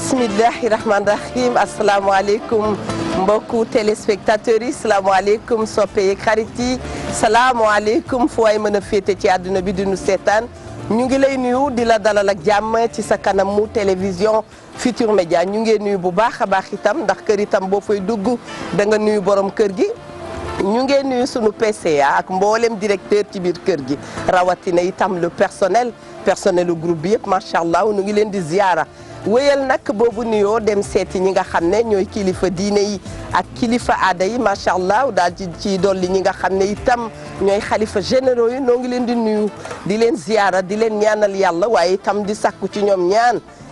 bismillahi rahmaani rahim asalaamaaleykum mbokku téléspectateurs yi salaamaaleykum soppe yeeg xarit yi salaamaaleykum fu waay mën a féete ci àdduna bi di nu seetaan ñu ngi lay nuyu di la dalal ak jàmm ci sa kanamu télévision Futur Média ñu ngi nuyu bu baax a baax itam ndax kër itam boo fay dugg da nga nuyu borom kër gi. ñu ngi nuyu sunu PCA ak mboolem directeur ci biir kër gi rawatina itam le personnel groupe bi yëpp macha allah ñu ngi leen di ziara. wéyal nag boobu nuyoo dem seeti ñi nga xam ne ñooy kilifa diine yi ak kilifa aada yi macha allah daal ci dolli ñi nga xam ne itam ñooy xalifa généraux yi noo ngi leen di nuyu di leen ziara di leen ñaanal yàlla waaye itam di sakku ci ñoom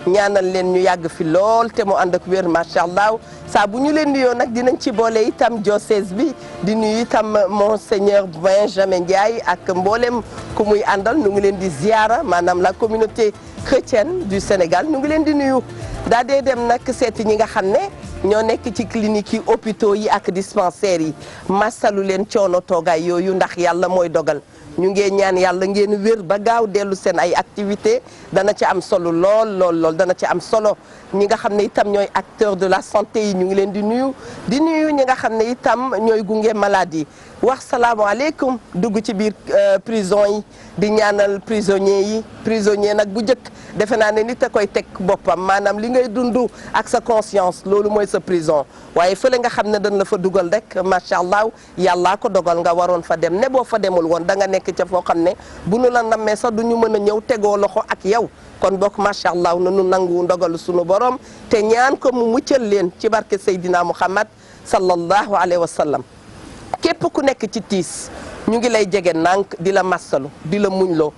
ñaanal leen ñu yàgg fi lool te mu ànd ak wér macha allah saa bu ñu leen nuyoo nag dinañ ci boole itam diocèse bi di nuyu itam monseigneur Benjamin Ndiaye ak mboolem ku muy àndal ñu ngi leen di ziara maanaam la communauté chrétienne du Sénégal ñu ngi leen di nuyu daa dee dem nag seeti ñi nga xam ne ñoo nekk ci clinique yi hôpitaux yi ak dispensaires yi masalu leen coono toogaay yooyu ndax yàlla mooy dogal ñu ngeen ñaan yàlla ngeen wér ba gaaw dellu seen ay activité dana ci am solo lool dana ci am solo ñi nga xam ne itam ñooy acteurs de la santé yi ñu ngi leen di nuyu ñi nga xam ne itam ñooy gunge maladie wax salaamaaleykum dugg ci biir prison yi di ñaanal prisonnier nag bu njëkk defe naa ne nit a koy teg boppam maanaam li ngay dund ak sa conscience loolu mooy sa prison waaye fële nga xam ne dañ la fa dugal rek macha allah yàllaa ko dogal nga waroon fa dem ne boo fa demul woon da nga nekk ca foo xam ne bu nu la nammee sax du ñu mën a ñëw tegoo loxo ak yow kon bokk macha allah nanu nangu ndogalu sunu borom te ñaan ko mu muccal leen ci barke Seydina Muhammad sallallahu alayhi wa sallam képp ku nekk ci tiis ñu ngi lay jege nànk di la massalu di la muñloo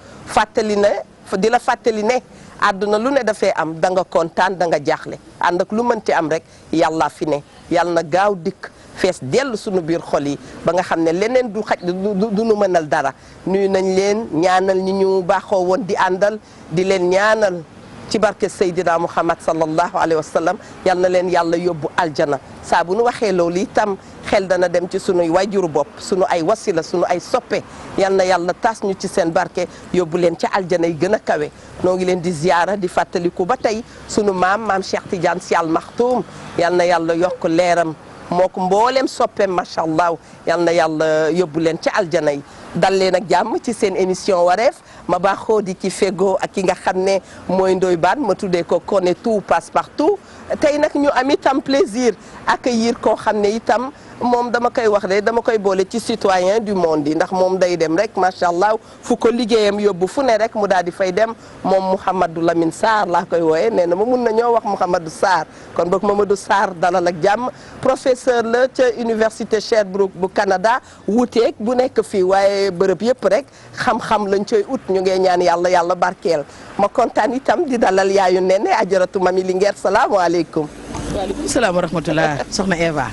di la fàttali ne àdduna lu ne dafay am da nga kontaan da nga jaaxle ànd ak lu mënti am rek yàlla fi ne yàlla na gaaw dikk fees dellu sunu biir xol yi ba nga xam ne leneen du xaj du nu mënal dara nuyu nañ leen ñaanal ñi ñu baaxoo woon di àndal di leen ñaanal ci barke Seydina Muhammad sallallahu alayhi wa sallam yal na leen yàlla yóbbu aljana saa bu nu waxee loolu itam xel dana dem ci sunuy wayjuru bopp sunu ay wasila sunu ay soppe yal na yàlla tas ñu ci seen barke yóbbu leen ci aljana yi gën a kawe noo ngi leen di ziyaara di fàttaliku ba tey sunu maam Cheikh Tidiane Sy Al Maktoum yal na yàlla yokk leeram moo ko mbooleem soppeem macha allah yal na yàlla yóbbu leen ci aljana yi dal leen ak jàmm ci seen émission wareef ma baaxoo di ci fego ak ki nga xam ne mooy Ndoye Bane ma tuddee ko connaît tout passe partout tey nag ñu am itam plaisir accueillir koo xam ne itam moom dama koy wax de dama koy boole ci citoyen du monde yi ndax moom day dem rek macha allah fu ko liggéeyam yóbbu fu ne rek mu daal di fay dem moom Mouhamadou Lamine Sarr laa koy wooye nee na ma mun na ñoo wax Mouhamadou Sarr kon boog Mamadou Sarr dalal ak jàmm professeur la ca université Sherbrooke bu Canada wuuteeg bu nekk fii waaye bërëb yëpp rek xam-xam lañ coy ut ñu ngee ñaan yàlla barkeel ma kontaan itam di dalal yaayu nene ajaratu Mami Linguère salaamaaleykum. waaleykum salaam wa rahmatulah soxna Eva.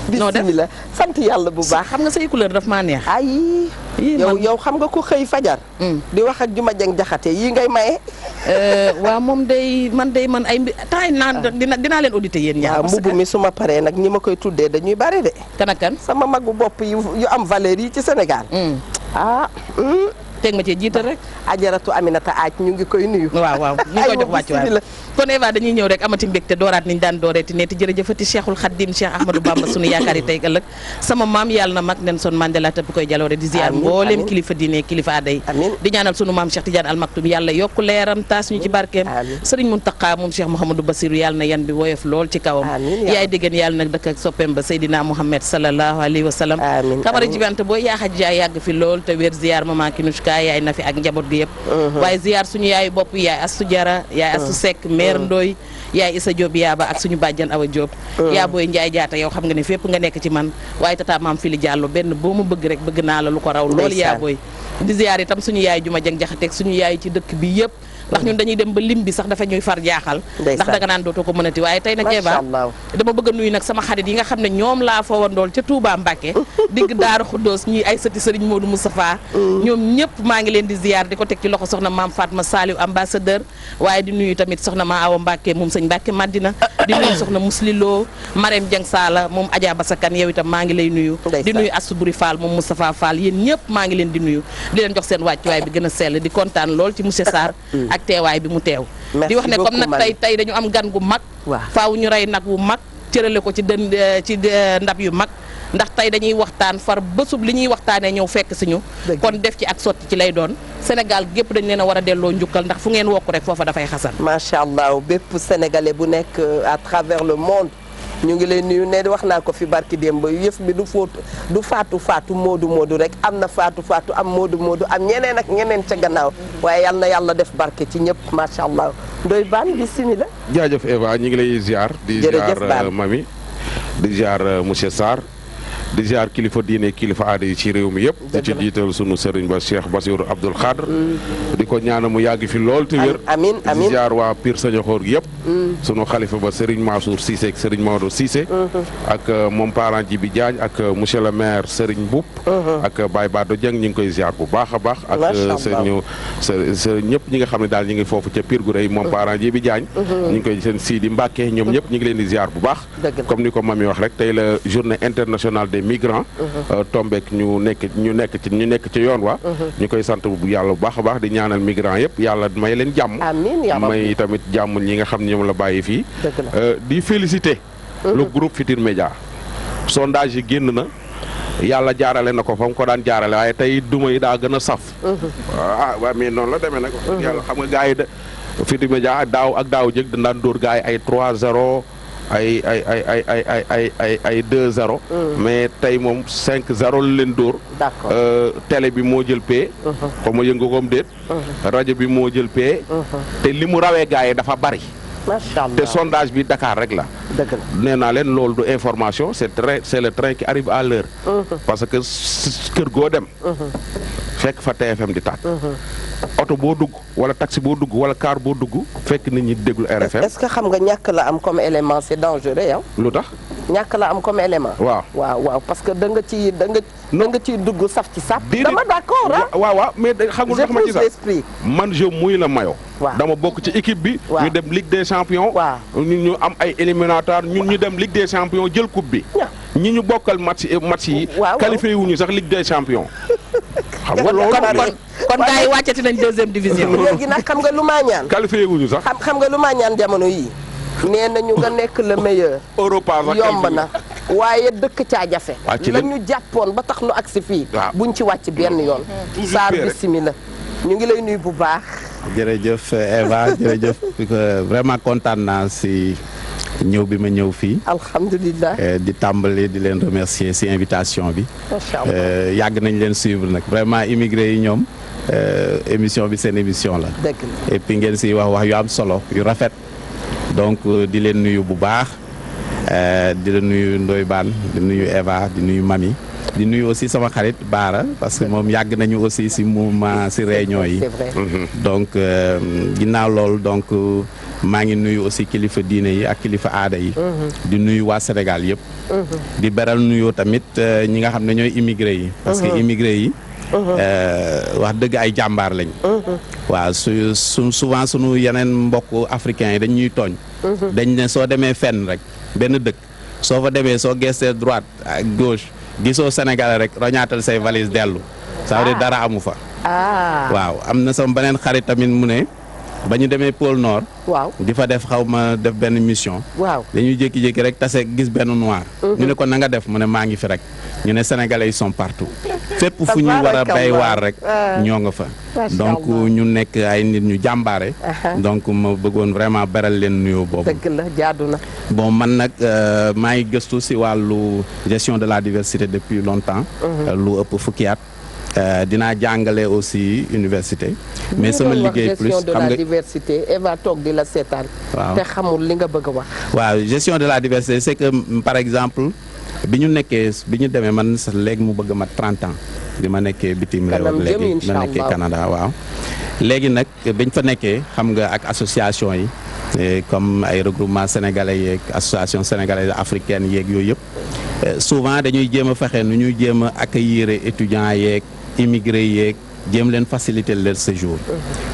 bismillah sant yàlla bu baax. xam nga say couleur daf maa neex. ay yow xam nga ko xëy fajar. di wax ak Juma Jeng Jaxate yii ngay maye. waaw moom man ay temps naan dinaa leen auditer yéen ñaar. waaw mbubb mi su ma paree nag ñi ma koy tuddee dañuy bare de. kan ak kan sama magu bopp yu am valeur yi ci Sénégal. teg ma cee jiital rek. ajaratu Aminata Aaj ñu ngi koy nuyu. waaw ñu ngi koy jox wàccuwaay kon Eva dañuy ñëw rek amati mbégte dooraat niñ daan dooreeti neeti jërëjëfati Cheikhul Khadim Cheikh Ahmadou Bamba sunu yaakaar yi tey ëllëg sama maam yàlla na mag Nelson Mandela tëpp koy jaloore di ziar mbooleem kilifa diine kilifa aada yi di ñaanal sunu maam Cheikh Tidiane Al Maktoum yàlla yokku leeram taas ñu ci barkeem Serigne Mountakha moom Cheikh Mouhamadou Bassirou yàlla na yan bi woyof lool ci kawam yaay déggéen yàlla nag dëkk ak soppeem ba Seydina Mouhamed sallallahu alayhi wa sallam kamara jibante boo yaaxaj jaay yàgg fi lool te wér ziar maman Kinushka yaay na fi ak njaboot gi yëpp waaye ziar suñu yaayu bopp yaay Astu Jara yaay Astu Seck maire Ndoy yaay Issa Diop yaaba ak suñu bàjjan Awa Diop yaa booy Njaay jaata yow xam nga ne fépp nga nekk ci man waaye tata maam Fili Diallo benn boo ma bëgg rek bëgg naa la lu ko raw loolu yaa booy di ziar itam suñu yaay Juma Jeng Jaxate suñu yaay ci dëkk bi yëpp ndax ñun dañuy dem ba lim bi sax dafa ñuy far jaaxal ndax danga naan dootoo ko mënati waaye tey nag Eva dama bëgg a nuyu nag sama xarit yi nga xam ne ñoom laa fa wandool ca Touba Mbacké digg Daaru Xuddoos ñii ay sëti Serigne Modou Moustapha ñoom ñëpp maa ngi leen di ziar di ko teg ci loxo soxna maam Fatma Saliou ambassadeur waaye di nuyu tamit soxna ma Awa Mbacké moom sëñ Mbacké Madina di nuyu soxna Musliloo Marème Dieng Sala moom Adja Basakan yow itam maa ngi lay nuyu di nuyu Assou Buri Fall moom Moustapha Fall yéen ñëpp maa ngi leen di nuyu di leen jox seen wàccuwaay bi gën a sell di kontaan lool ci monsieur Sarr ak teewaay bi mu teew di wax ne comme nag tey dañu am gan gu mag faaw ñu rey nag wu mag cërale ko ci ndab yu mag ndax tey dañuy waxtaan far bésub li ñuy waxtaanee ñëw fekk si ñu kon def ci ak sotti ci lay doon Sénégal gépp dañ leen a war a delloo njukkal ndax fu ngeen wokk rek foofa dafay xasan macha allah bépp sénégalais bu nekk à travers le monde ñu ngi leen nuyu ne wax naa ko fi barki démb yëf bi du faatu moodu rek am na faatu am moodu am ñeneen ak ñeneen ca gannaaw waaye yal na yàlla def barke ci ñëpp macha allah Ndoye Bane bismillah. jaajëf Eva ñu ngi lay ziar. di ziar mami di ziar monsieur Sarr. di ziar kilifa diine kilifa aada yi ci réew mi yëpp. di ci jiital sunu sëriñ ba Cheikh Bassirou Abdoul Khadr. di ko ñaanal mu yàgg fi lool te wér. amiin di ziar waa Pire Sañoxoor gi yëpp. sunu xalifa ba Serigne Mansour Cissé ak Serigne Maodo Cissé. ak moom parent Djibi Diagne ak monsieur le maire Serigne Mboup. ak Baye Bado Dieng ñu ngi koy ziar bu baax a baax. ak seen ñëpp ñi nga xam ne daal ñu ngi foofu ca Pire gu rëy moom parent Djibi Diagne. ñu ngi koy seen Sidi Mbacke ñoom ñëpp ñu ngi leen di ziar bu baax. comme ni ko mami wax rek tey la journée internationale des migrants. tombeek ñu nekk ci yoon wa ñu koy sant bu yàlla bu baax a baax di ñaanal migrants yëpp yàlla may leen jàmm may tamit jàmm ñi nga xam ne ñoom la bàyyi fii di féliciter le groupe Futurs Médias sondage yi génn na yàlla jaarale na ko fa mu ko daan jaarale waaye tey duma yi daa gën a saf waaw mais noonu la demee nag yàlla xam nga gars yi de Futurs Médias daaw jëg dañ daan dóor gars yi ay 3-0 ay 2-0 mais tey moom 5-0 la leen dóor télé bi moo jël pee xaw ma yëngu koom déet rajo bi moo jël pee te li mu rawee gars yi dafa bari macha allah te sondage bi Dakar rek la nee naa leen loolu du information c'est le train qui arrive à l'heure parce que kër goo dem fekk fa TFM di tàkk oto boo dugg wala taxi boo dugg wala car boo dugg fekk nit ñi déglu RFM. est-ce que xam nga ñàkk la am comme élément c'est dangereux yow. lu tax. ñàkk la am comme élément. waaw parce que da nga ciy dugg saf ci saf. dama d'accord ah. waaw mais xam nga ma ci sax man je mouille le maillot. dama bokk ci équipe bi. ñu dem Ligue des champions. ñu am ay éliminatoires ñun ñu dem Ligue des champions jël coupe bi. ñi ñu bokkal match yi. qualifié wuñu sax Ligue des champions. xam nga loolu kon gars yi wàccati nañ deuxième division. léegi nag xam nga lu maa ñaan. qualifié wuñu sax. xam nga lu maa ñaan jamono yii. nee nañu nga nekk le meilleur. Europa yomb na waaye dëkk caa jafe. la ñu jàppoon ba tax nu agsi fii. buñ ci wàcc benn yoon. Sarr bismillah ñu ngi lay nuyu bu baax. jërëjëf Eva jërëjëf vraiment kontaan naa si ñëw bi ma ñëw fii. alhamdulilah. di tàmbali di leen remercier si invitation bi. macha allah yàgg nañ leen suivre nag vraiment immigré yi ñoom émission bi seen émission la. dëgg la et puis ngeen si wax yu am solo yu rafet. donc di leen nuyu bu baax di la nuyu Ndoye Bane di nuyu Eva di nuyu Mami di nuyu aussi sama xarit Baara parce que moom yàgg nañu aussi si mouvement si réunion yi. c'est vrai. donc ginnaaw loolu donc maa ngi nuyu aussi kilifa diine yi ak kilifa aada yi. di nuyu waa Sénégal yëpp. di beral nuyoo tamit ñi nga xam ne ñooy immigré yi. parce que immigré yi. wax dëgg ay jàmbaar lañ. waaw souvent sunu yeneen mbokk africains yi dañ ñuy tooñ. dañ ne soo demee fenn rek benn dëkk soo fa demee soo gestee droite ak gauche gisoo Sénégal rek roñaatal say valise dellu. ça veut dire dara amu fa. waaw am na sama beneen xarit tamit mu ne ba ñu demee pôle nord. waaw di fa def xaw ma def benn mission. waaw dañuy jékki-jékki rek tase gis benn noir. ñu ne ko na nga def mu ne maa ngi fi rek ñu ne sénégalais yi sont partout. fépp fu ñu war a bay waar rek ñoo nga fa. donc ñu nekk ay nit ñu jàmbaare. donc ma bëggoon vraiment beral leen nuyoo boobu. dëgg la jaadu na. bon man nag maa ngi gëstu si wàllu gestion de la diversité depuis longtemps. lu ëpp fukki at. dinaa jàngale aussi université. mais sama liggéey plus gestion de la diversité Eva toog di la seetaan. waaw te xamul li nga bëgg a wax. waaw gestion de la diversité c'est que par exemple bi ñu demee man sax léegi mu bëgg mat 30 ans. bi ma nekkee bitim réew ak léegi ma nekkee Canada waaw. léegi nag biñ fa nekkee xam nga ak association yi comme ay regroupement sénégalais yeeg association sénégalaise africaine yeeg yooyu yëpp souvent dañuy jéem a fexe nu ñuy jéem a accueillir étudiants yeeg immigré yeeg jéem leen faciliter leur séjour.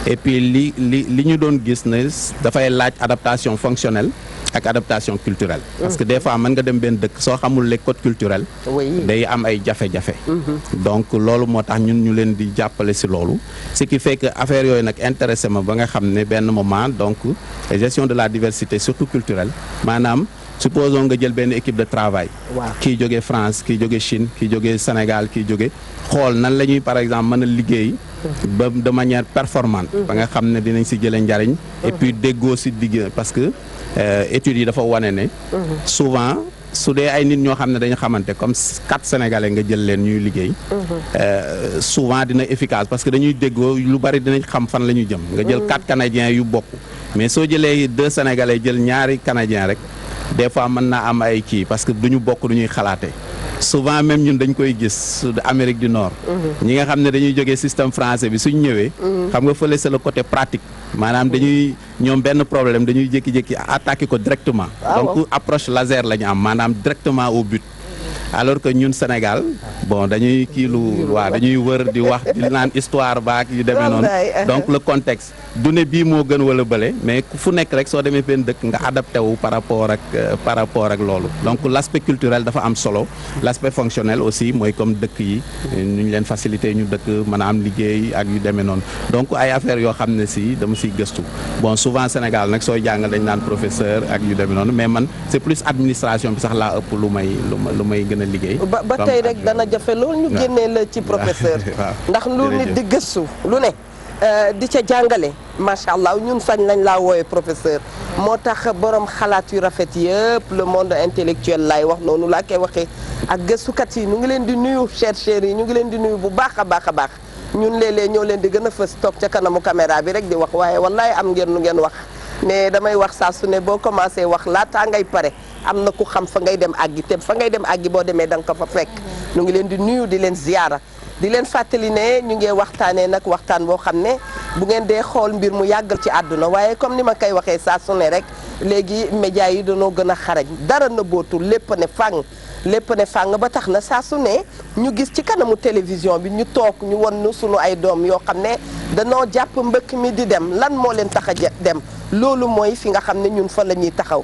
Et puis li ñu doon gis ne dafay laaj adaptation fonctionnelle ak adaptation culturelle. Parce que des fois mën nga dem benn dëkk soo xamul les codes culturels. day am ay jafe-jafe. donc loolu moo tax ñun ñu leen di jàppale si loolu. ce qui fait que affaire yooyu nag intéressé ma ba nga xam ne benn moment donc gestion de la diversité surtout culturelle maanaam. supposons nga jël benn équipe de travail. kii jógee France kii jógee Chine kii jógee Sénégal kii jógee xool nan la ñuy par exemple mën a liggéey. ba de manière performante. ba nga xam ne dinañ si jëlee njariñ. et puis déggoo si digg parce que études yi dafa wane ne. souvent su dee ay nit ñoo xam ne dañu xamante comme 4 Sénégalais nga jël leen ñuy liggéey. souvent dina efficace parce que dañuy déggoo lu bari dinañ xam fan la ñuy jëm. nga jël 4 Canadiens yu bokk mais soo jëlee 2 Sénégalais jël ñaari Canadiens rek. des fois mën naa am ay kii parce que duñu bokk du ñuy xalaatee souvent même ñun dañ koy gis Amérique du Nord. ñi nga xam ne dañuy jógee système français bi suñ ñëwee. xam nga fële c'est le côté pratique. maanaam dañuy ñoom benn problème dañuy jékki-jékki attaquer ko directement. donc approche laser la ñu am maanaam directement au but. alors que ñun Sénégal bon dañuy kii dañuy wër di wax di naan histoire baak yu demee noonu donc le contexte du ne bii moo gën wala bële mais fu nekk rek soo demee benn dëkk nga adapté wu par rapport ak loolu donc l' aspect culturel dafa am solo l' aspect fonctionnel aussi mooy comme dëkk yi ñu leen facilité ñu dëkk mën a am liggéey ak yu demee noonu donc ay affaires yoo xam ne si dama siy gëstu bon souvent Sénégal nag sooy jàngal dañ naan professeur ak yu demee noonu mais man c' est plus administration bi sax laa ëpp lu may gën liggéey ba tey rek dana jafe loolu ñu génnee la ci professeur ndax lu nit di gëstu lu ne di ca jàngale macha allah ñun sañ lañ laa wooye professeur moo tax borom xalaat yu rafet yëpp le monde intellectuel laay wax noonu laa koy waxee ak gëstukat yi ñu ngi leen di nuyu chercheurs yi ñu ngi leen di nuyu bu baax a baax a baax ñun léeg-léeg ñoo leen di gën a fës toog ca kanamu caméra bi rek di wax waaye wallaay am ngeen lu ngeen wax mais damay wax saa su ne boo commencé wax laataa ngay pare am na ku xam fa ngay dem àggi te fa ngay dem àggi boo demee da nga ko fa fekk ñu ngi leen di nuyu di leen ziyaara di leen fàttali ne ñu ngi waxtaanee nag waxtaan boo xam ne bu ngeen dee xool mbir mu yàggal ci àdduna waaye comme ni ma koy waxee saa su ne rek léegi média yi dañoo gën a xarañ dara na bootul lépp ne fàng ba tax na saa su ne ñu gis ci kanamu télévision bi ñu toog ñu won sunu ay doom yoo xam ne danoo jàpp mbëkk mi di dem lan moo leen tax a dem loolu mooy fi nga xam ne ñun fa la ñuy taxaw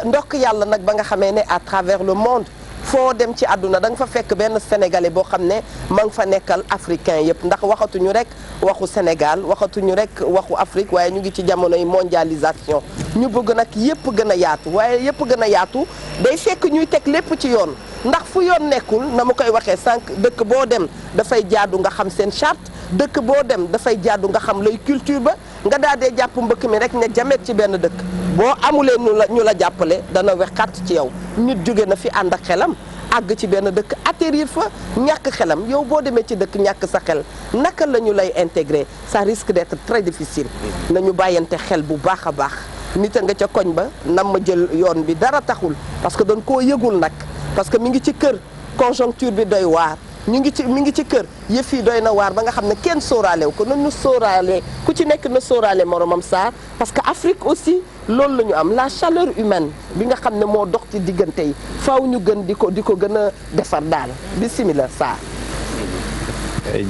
ndokk yàlla nag ba nga xamee ne à travers le monde foo dem ci àdduna da nga fa fekk benn sénégalais boo xam ne ma nga fa nekkal africain yëpp ndax waxatuñu rek waxu Sénégal waxatuñu rek waxu Afrique waaye ñu ngi ci jamonoy mondialisation ñu bëgg nag yëpp gën a yaatu waaye yëpp gën a yaatu day fekk ñuy teg lépp ci yoon ndax fu yoon nekkul na ma koy waxee sànq dëkk boo dem dafay jaadu nga xam seen charte dëkk boo dem dafay jaadu nga xam lay culture ba nga daal dee jàpp mbëkk mi rek ne jamet ci benn dëkk boo amulee ñu la jàppale dana wexxat ci yow nit jóge na fi ànd ak xelam àgg ci benn dëkk atterrir fa ñàkk xelam yow boo demee ci dëkk ñàkk sa xel naka la ñu lay intégrer ça risque d'être très difficile nañu bàyyante xel bu baax a baax nit a nga ca koñ ba nam ma jël yoon bi dara taxul parce que dañ koo yëgul nag parce que mi ngi ci kër conjoncture bi doy waar mi ngi ci kër yëf yi doy na waar ba nga xam ne kenn sóoraalew ko nañu sóoraale ku ci nekk na sóoraale moromam Sarr parce que Afrique aussi loolu la ñu am la chaleur humaine bi nga xam ne moo dox ci diggante yi faaw ñu gën di ko gën a defar daal bismillah Sarr.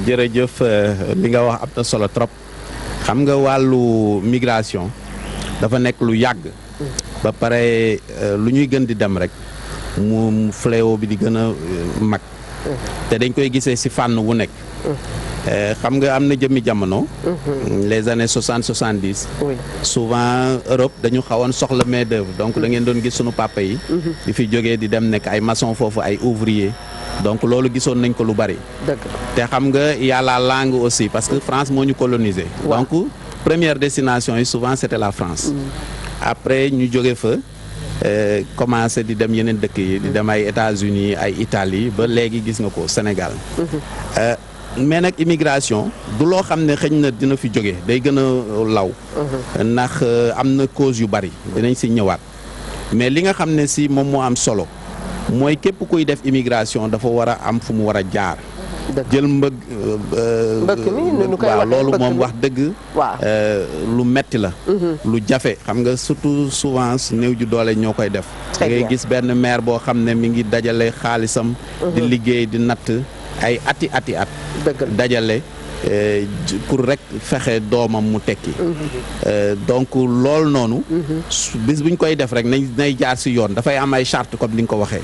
jërëjëf li nga wax am na solo trop xam nga wàllu migration dafa nekk lu yàgg ba pare lu ñuy gën di dem rek mu fléau bi di gën a mag te dañ koy gisee ci fànn wu nekk xam nga am na jëmmi jamono les années 60-70 souvent Europe dañu xawoon soxla main d'œuvre donc da ngeen doon gis sunu papa yi di fi jógee di dem nekk ay maçon foofu ay ouvrier donc loolu gisoon nañ ko lu bari te xam nga y a la langue aussi parce que France moo ñu colonisé donc première destination yi souvent c'était la France après ñu jóge fa commencé di dem yeneen dëkk yi di dem ay États-Unis ay Italie ba léegi gis nga ko Sénégal mais nag immigration du loo xam ne xëñ na dina fi jóge day gën a law ndax am na cause yu bari dinañ si ñëwaat mais li nga xam ne si moom moo am solo mooy képp kuy def immigration dafa war a am fu mu war a jaar jël mbëkk mi waaw loolu moom wax dëgg lu metti la lu jafe xam nga surtout souvent néew ju doole ñoo koy def da ngay gis benn maire boo xam ne mi ngi dajale xaalisam di liggéey di natt ay at dajale pour rek fexe doomam mu tekki. donc loolu noonu. bis buñ koy def rek nay jaar si yoon dafay am ay charte comme ni nga ko waxee.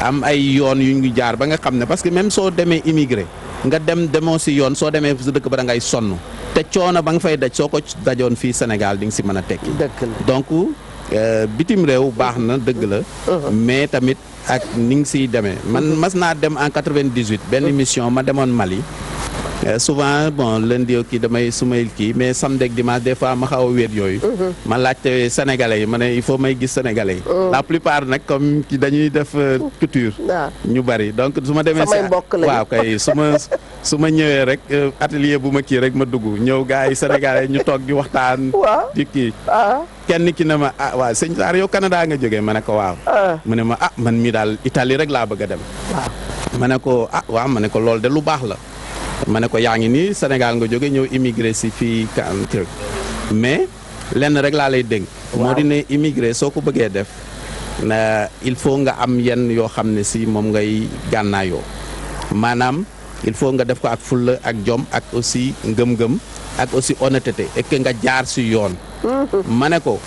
am ay yoon yu ñu jaar ba nga xam ne parce que même soo demee immigré nga demoo si yoon soo demee si dëkk ba da ngay sonn te coono ba nga fay daj soo ko dajoon fii Sénégal di nga si mën a tekki. donc bitim réew baax na dëgg la. mais tamit ak ni nga siy demee. man mas naa dem en 98 benn mission ma demoon Mali. souvent bon lundi kii damay sumay kii mais samedi ak dimanche des fois ma xaw a wéet yooyu. ma laajte sénégalais yi ma ne il faut may gis sénégalais yi. la plupart nag comme ki dañuy def couture. ñu bari donc su ma demee. samay mbokk lañu waaw kay su ma ñëwee rek atelier bu ma kii rek ma dugg ñëw gars yi sénégalais ñu toog di waxtaan. di kii. kenn ki ne ma waaw sëñ Sarr yow Canada nga jógee ma ne ko waaw. mu ne ma man mii daal Italie rek laa bëgg a dem. ma ne ko waaw ma ne ko loolu de lu baax la. ma ne ko yaa ngi nii Sénégal nga jóge ñëw immigré si fii mais lenn rek laa lay dénk. moo di ne immigré soo ko bëggee def il faut nga am yenn yoo xam ne si moom ngay gànnaayoo maanaam il faut nga def ko ak fulla ak jom ak aussi ngëm-ngëm ak aussi honnêteté et que nga jaar si yoon. ma ne ko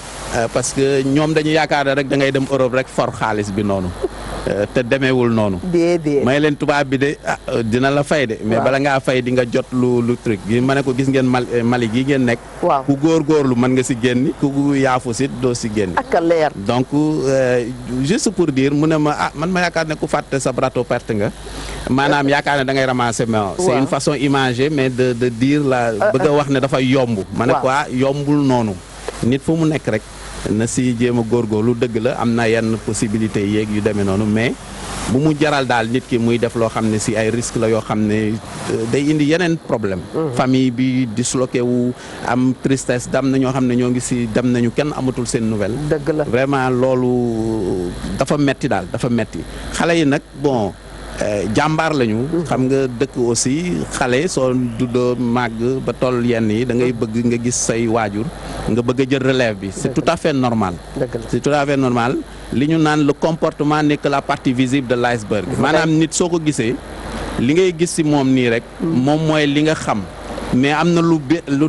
parce que ñoom dañu yaakaar ne rek da ngay dem Europe rek for xaalis bi noonu. te demeewul noonu. déedéet may leen tubaab bi de dina la fay de. mais bala ngaa fay di nga jot lu truc gi ma ne ko gis ngeen Mali gi ngeen nekk. waaw ku góorgóorlu mën nga si génn ku yaafu si doo si génn. ak a leer. donc juste pour dire mu ne ma man ma yaakaar ne ku fàtte sa bateau perte nga. maanaam yaakaar ne da ngay ramasser mais c'est une façon imagée mais de dire la bëgg a wax ne dafa yomb. ma ne ko yombul noonu. nit fu mu nekk rek. na si jéem a góorgóorlu dëgg la am na yenn possibilités yeeg yu demee noonu mais bu mu jaral daal nit ki muy def loo xam ne si ay risques la yoo xam ne day indi yeneen problème famille bi disloqué wu am tristesse dam na ñoo xam ne ñoo ngi si dem nañu kenn amatul seen nouvelle. dëgg la vraiment loolu dafa metti daal dafa metti xale yi nag bon jàmbaar lañu. xam nga dëkk aussi xale soo duddoo màgg ba toll yenn yi da ngay bëgg nga gis say waajur nga bëgg a jël relève bi c'est tout à fait normal. c'est tout à fait normal li ñu naan le comportement n'est que la partie visible de l'iceberg. maanaam nit soo ko gisee li ngay gis ci moom nii rek. moom mooy li nga xam. mais am na lu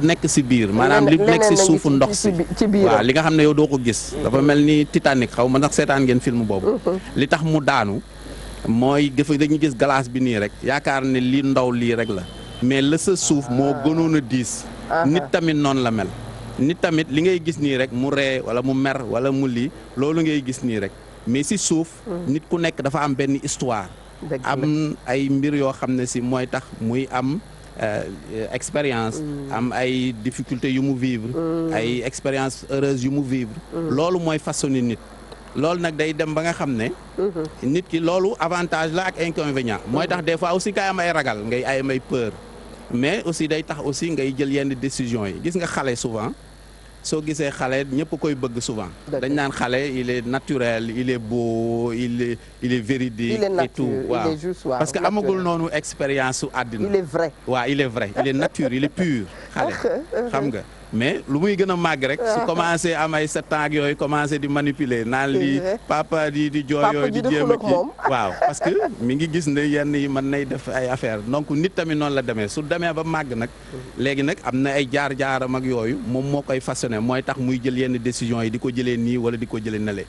nekk ci biir. maanaam li nekk ci suufu ndox si waaw li nga xam ne yow doo ko gis. dafa mel ni Titanic xaw ma ndax seetaan ngeen film boobu. li tax mu daanu. mooy dañuy gis glace bi nii rek yaakaar ne lii ndaw lii rek la mais la sa suuf moo gënoon a diis. nit tamit noonu la mel. nit tamit li ngay gis nii rek mu ree wala mu mer wala mu lii loolu ngay gis nii rek mais si suuf. nit ku nekk dafa am benn histoire. am ay mbir yoo xam ne si mooy tax muy am expérience. am ay difficultés yu mu vivre. ay expérience heureuse yu mu vivre. loolu mooy façonner nit. loolu nag day dem ba nga xam ne. nit ki loolu avantage la ak inconvénient. mooy tax des fois aussi kay am ay ragal ngay ay peur. mais aussi day tax aussi ngay jël yenn décisions yi gis nga xale souvent soo gisee xale ñëpp koy bëgg souvent. dañ naan xale il est naturel il est beau il est véridique. et tout waaw parce que amagul noonu expérience su àddina. il est vrai. waaw il est vrai il est nature il est pur xale xam nga. mais lu muy gën a màgg rek su commencé am ay 7 ans ak yooyu commencé di manipuler naan li papa di jooy yooyu di jéem a kii waaw parce que mi ngi gis ne yenn yi mën nay def ay affaire donc nit tamit noonu la demee su demee ba màgg nag léegi nag am na ay jaar-jaaram ak yooyu moom moo koy façonné mooy tax muy jël yenn décisions yi di ko jëlee nii wala di ko jëlee nale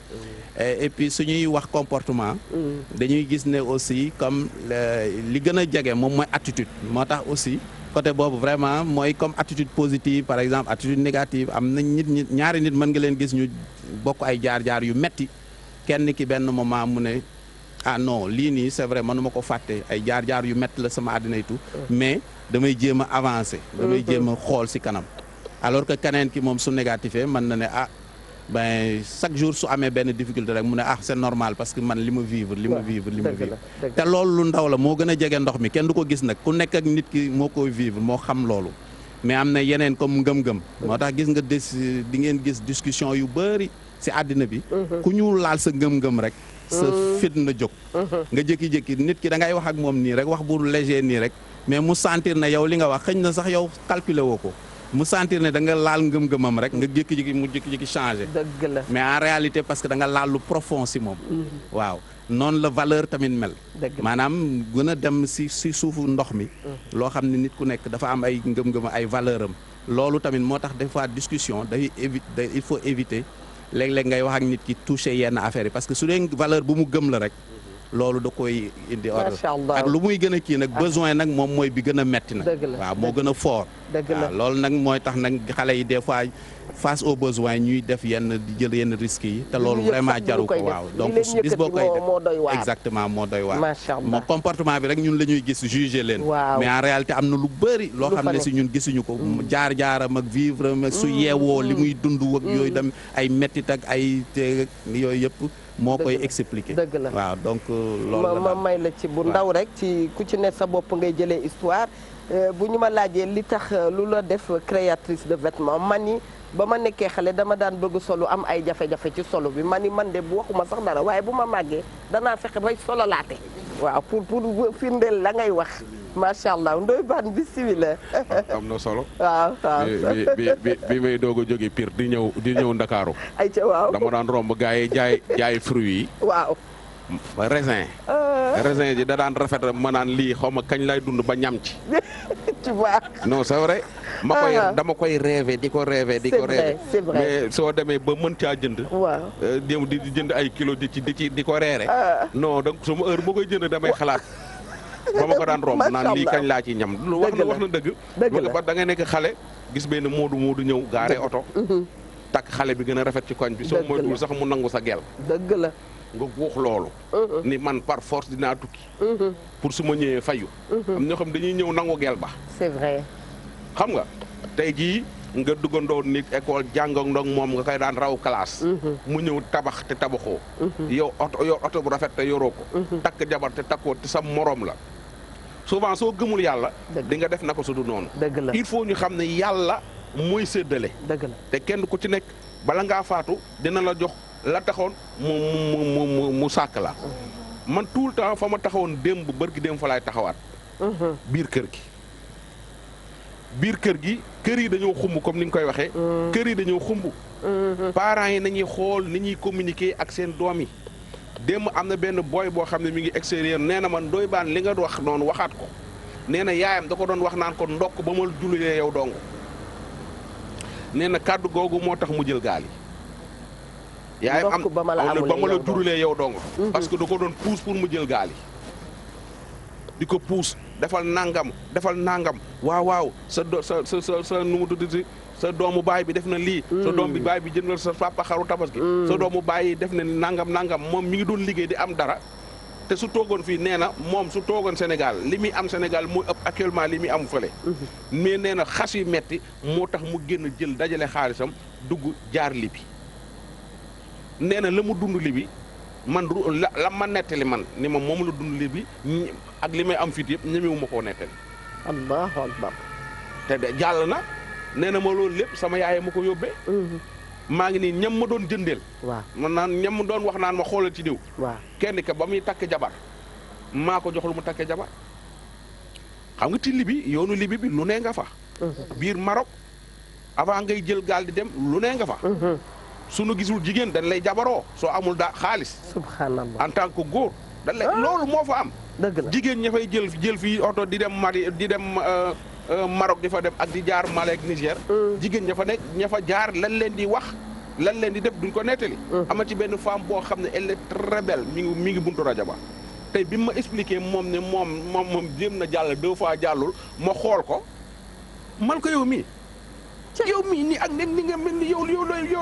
et puis suñuy wax comportement dañuy gis ne aussi comme li gën a jege moom mooy attitude moo tax aussi côté boobu vraiment mooy comme attitude positive par exemple attitude négative am na ñaari nit mën nga leen gis ñu bokk ay jaar-jaar yu metti kenn ki benn moment mu ne non lii nii c'est vrai mënuma ko fàtte ay jaar-jaar yu metti la sama àddina y tout mais damay jéem a avancer damay jéem a xool ci kanam alors que keneen ki moom su négatifee mën na ne ben chaque jour su amee benn difficulté rek mu ne c'est normal parce que man li ma vivre te loolu lu ndaw la moo gën a jege ndox mi kenn du ko gis nag ku nekk ak nit ki moo koy vivre moo xam loolu mais am na yeneen comme ngëm-ngëm moo tax gis nga di ngeen gis discussion yu bëri ci àddina bi ku ñu laal sa ngëm-ngëm rek sa fit na jóg nga jékki-jékki nit ki da ngay wax ak moom nii rek wax bu léger nii rek mais mu sentir na yow li nga wax xëñ na sax yow calculer woo ko mu sentir ne da nga laal ngëm-ngëmam rek nga jékki-jékki mu jékki-jékki changé. dëgg la mais en réalité parce que da nga laal lu profond si moom. waaw noonu la valeur tamit mel. maanaam gën a dem si suufu ndox mi. loo xam ne nit ku nekk dafa am ay ngëm-ngëm ay valeur am. loolu tamit moo tax des fois discussion il faut éviter léeg-léeg ngay wax ak nit ki toucher yenn affaires yi parce que su dee valeur bu mu gëm la rek. loolu da koy indi ordre ak lu muy gën a kii nag besoin nag moom mooy bi gën a metti nag waaw moo gën a fort waaw loolu nag mooy tax nag xale yi des fois face aux besoins ñuy def yenn di jël yenn risques yi te loolu vraiment jaru ko waaw donc bis boo koy def exactement moo doy waar moo comportement bi rek ñun la ñuy gis juger leen mais en réalité am na lu bëri loo xam ne si ñun gisuñu ko jaar-jaaram ak vivre ak su yeewoo li muy dund ak yooyu dem ay mettit ak ay yooyu yëpp moo koy expliquer dëgg la waaw donc loolu ma may la ci bu ndaw rek ci ku ci ne sa bopp ngay jëlee histoire bu ñu ma laajee li tax lu la def créatrice de vêtements man yi ba ma nekkee xale dama daan bëgg solo am ay jafe-jafe ci solo bi man de bu waxuma sax dara waaye bu ma màggee danaa fexe bay solo laate waaw pour firndeel la ngay wax macha allah Ndoye Bane bisimilah. am na solo. waaw waaw bi may doog a jógee Pire di ñëw Ndakaaru. ayca waaw dama daan romb gars yi jaay fruits yi. waaw. raisin. raisin ji da daan rafet ma naan lii xaw ma kañ lay dund ba ñam ci. tu vois. non c'est vrai. dama koy rêver di ko rêver di ko rêver. c'est vrai mais soo demee ba mën caa jënd. waaw di jënd ay kilo di ko reere. non donc sama heure boo koy jënd damay xalaat. ba ma ko daan romb naan lii kañ laa ci ñam. wax na dëgg. ba da ngay nekk xale gis benn moodu ñëw gaare oto. takk xale bi gën a rafet ci koñ bi. soo moytuwul sax mu nangu sa gel. dëgg la. nga guux loolu. ni man par force dinaa tukki. pour su ma ñëwee fayu. am ñoo xam dañuy ñëw nangu gel ba. c'est vrai. xam nga tey jii nga duggandoo nit école jàngandoo moom nga koy daan raw classe. mu ñëw tabax te tabaxoo. yow oto bu rafet te yoroo ko. takk jabar te takkoo te sa morom la. souvent soo gëmul yàlla. di nga def na ko su du noonu. dëgg la il faut ñu xam ne yàlla mooy séddale. dëgg la te kenn ku ci nekk bala ngaa faatu dina la jox la taxoon mu sàkk la. man tout le temps fa ma taxawoon démb bërki démb fa laay taxawaat. biir kër gi. kër yi dañoo xumb comme ni nga koy waxee. kër yi dañoo xumb. parents yi nañuy xool ni ñuy communiquer ak seen doom yi. démb am na benn boy boo xam ne mi ngi extérieur nee na man Ndoye Bane li nga wax noonu waxaat ko nee na yaayam da ko doon wax naan ko ndokk ba ma jullee yow dong nee na kàddu googu moo tax mu jël gaal yi. yaayam am ba ma la jurulee yow dong. parce que da ko doon puus pour mu jël gaal yi. di ko puus defal nangam waaw sa nu mu tudd sa doomu baay bi def na lii. sa doom bi baay bi jëndal sa papa xaru tabaski. sa doomu baay def na nangam moom mi ngi doon liggéey di am dara. te su toogoon fii nee na moom su toogoon Sénégal li muy am Sénégal mooy ëpp actuellement li muy am fële. mais nee na xas yu metti moo tax mu génn jël dajale xaalisam dugg jaar Libi. nee na la mu dund Libi man la ma nettali man ni ma moom la dund Libi ak li may am fit yëpp ñemewu ma koo nettali. Allahu akbar. te de jàll na. nee na ma loolu lépp sama yaay ma ko yóbbee. maa ngi nii ñam ma doon jëndeel. waaw man naan ñam doon wax naan ma xoolal ci diw. waaw kenn ka ba muy takk jabar maa ko jox lu mu takkee jabar xam nga ci Libi yoonu Libi bi lu nee nga fa. biir Maroc avant ngay jël gaal di dem lu nee nga fa. sunu gisul jigéen dañ lay jabaroo soo amul xaalis. subhanallah en tant que góor. dañ lay loolu moo fa am. dëgg la jigéen ña fay jël fii oto di dem Mali di dem. Maroc di fa dem ak di jaar Mali ak Niger. jigéen ña fa nekk ña fa jaar lan leen di wax lan leen di def duñ ko nettali. ama ci benn femme boo xam ne elle est très belle mi ngi buntu rajo ba tey bi ma expliqué moom ne moom jéem na jàll 2 fois jàllul ma xool ko man ko yow mii. yow mii nii ak ni nga mel ni yow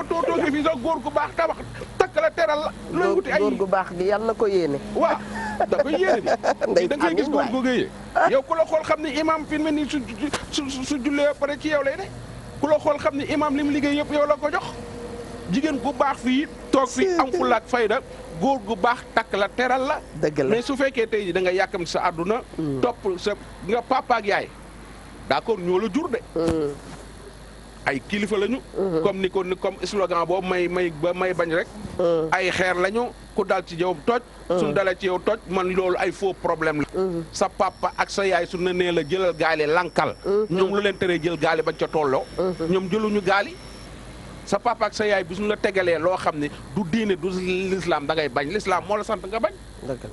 toogee fii sax góor gu baax tabax takk la teral la. looy wuti ay góor gu baax gi yàlla na ko yéene. waaw da koy yéene bi da ngay gis góor gu yee yow ku la xool xam ne imam fi mu ne nii su jullee pare ci yow lay ne ku la xool xam ne imam li mu liggéey yëpp yow la ko jox jigéen gu baax fii toog fii am fulla ak fayda góor gu baax takk la teral la. dëgg la mais su fekkee tey jii da nga yàkkam sa àdduna. topp sa nga papa ak yaay d'accord ñoo la jur de. ay kilifa lañu. comme comme slogan boobu may bañ rek. ay xeer lañu ku dal ci yow toj. suñ dalee ci yow toj man loolu ay faux problème la. sa papa ak sa yaay su ne nee la jëlal gaali lankal. ñoom lu leen teree jël gaali bañ ca tolloo. ñoom jëluñu gaali. sa papa ak sa yaay bi suñu la tegalee loo xam ne du diine du l'islam da ngay bañ l'islam moo la sant nga bañ.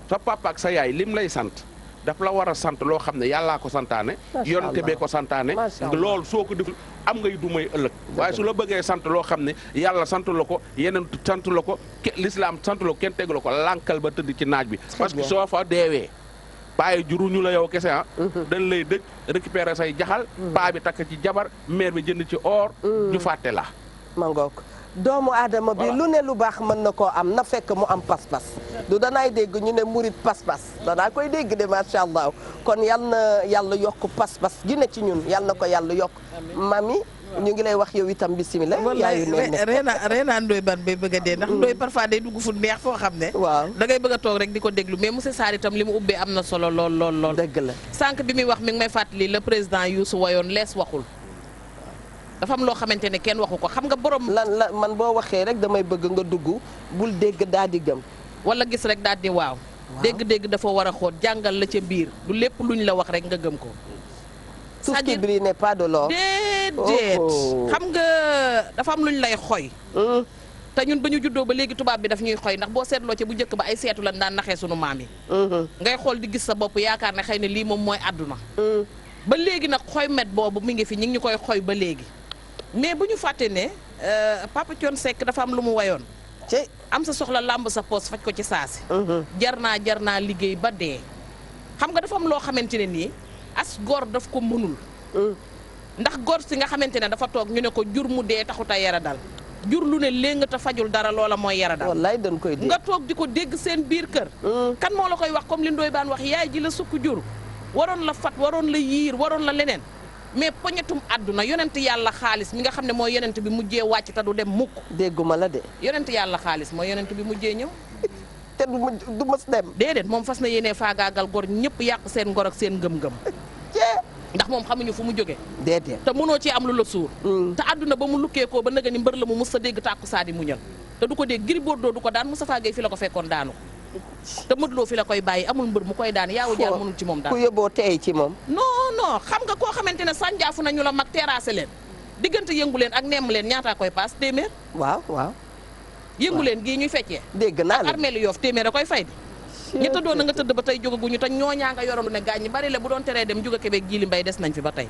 sa papa ak sa yaay lim lay sant. daf la war a sant loo xam ne yàllaa ko santaane. yonente bee ko santaane. loolu soo ko deful am ngay du may ëllëg. waaye su la bëggee sant loo xam ne yàlla sant la ko yeneen sant la ko l'islam sant la ko kenn tegu la ko lànkal ba tëdd ci naaj bi. parce que soo fa deewee. bàyyi juruñu la yow kese dañ lay dëj récupérer say jaxal. paa bi takk ci jabar mère bi jënd ci or. ñu fàtte la. mangook doomu aadama bi lu ne lu baax mën na koo am na fekk mu am pas-pas du danaay dégg ñu ne murit pas-pas danaa koy dégg de macha allah kon yal na yàlla yokk pas-pas gi ne ci ñun yal na ko yàlla yokk mami ñu ngi lay wax yow itam bisimilah. yaayu Reena Ndoye Bane bay bëgg a dee ndax Ndoye parfois day dugg fu neex foo xam ne. waaw da ngay bëgg a toog rek di ko déglu mais monsieur Sarr itam li mu ubbee am na solo lool. dëgg la sànq bi muy wax mi ngi may fàttali le président Youssou wayoon lees waxul. dafa am loo xamante ne kenn waxu ko xam nga borom. lan man boo waxee rek damay bëgg nga dugg bul dégg daal di gëm. wala gis rek daal di waaw. dégg-dégg dafa war a xóot jàngal la ca biir du lépp luñ la wax rek nga gëm ko. tout ce qui brille n'est pas de l'or. déedéet xam nga dafa am luñ lay xoy. te ñun ba ñu juddoo ba léegi tubaab bi daf ñuy xoy ndax boo seetloo ca bu njëkk ba ay seetu lan daan naxee sunu maam yi. ngay xool di gis sa bopp yaakaar ne xëy na lii moom mooy àdduna. ba léegi nag xoy met boobu mi ngi fi ñu ngi ñu koy xoy ba léegi. mais bu ñu fàtte ne Papa Thione Seck dafa am lu mu wayoon ci am sa soxla làmb sa poos faj ko ci saasi. jar naa liggéey ba dee. xam nga dafa am loo xamante ne nii as góor daf ko mënul. ndax góor si nga xamante ne dafa toog ñu ne ko jur mu dee taxut a yara dal jur lu ne léegi te fajul dara loola mooy yara dal. wallaay dañ koy dégg nga toog di ko dégg seen biir kër. kan moo la koy wax comme li Ndoye Bane wax yaay ji la sukk jur waroon la fat waroon la yiir waroon la leneen. mais poñetum àdduna yonent yàlla xaalis mi nga xam ne mooy yonent bi mujjee wàcc te du dem mukk. dégguma la de. yonent yàlla xaalis mooy yonent bi mujjee ñëw. te du mës dem. déedéet moom fas na yéenee faagaagal gor ñëpp yàq seen ngor ak seen ngëm-ngëm. ndax moom xamuñu fu mu jóge déedéet te mënoo ci am lu la suur. te àdduna ba mu lukkeekoo ba naga ni mbër la mu mës a dégg tàkku saadi mu ñël te du ko dégg Gris Bordeaux du ko daan Moustapha Gueye fi la ko fekkoon daanu te Modou Lo fi la koy bàyyi amul mbër mu koy daan yaawu jaar mënul ci moom daan ku yóbboo tey ci moom. non xam nga koo xamante ne sànjaafu nañu la mag terrassé leen diggante yëngu leen ak nemm leen ñaataa koy paas téeméer. waaw yëngu leen gii ñuy feccee. dégg naa la ak armée li Yoff téeméer a koy fay di. ñi tëddoon na nga tëdd ba tey jógaguñu te ñooñaa nga yoroon ne gaañ ñi bari la bu doon teree dem juga Québec Jili Mbay des nañ fi ba tey.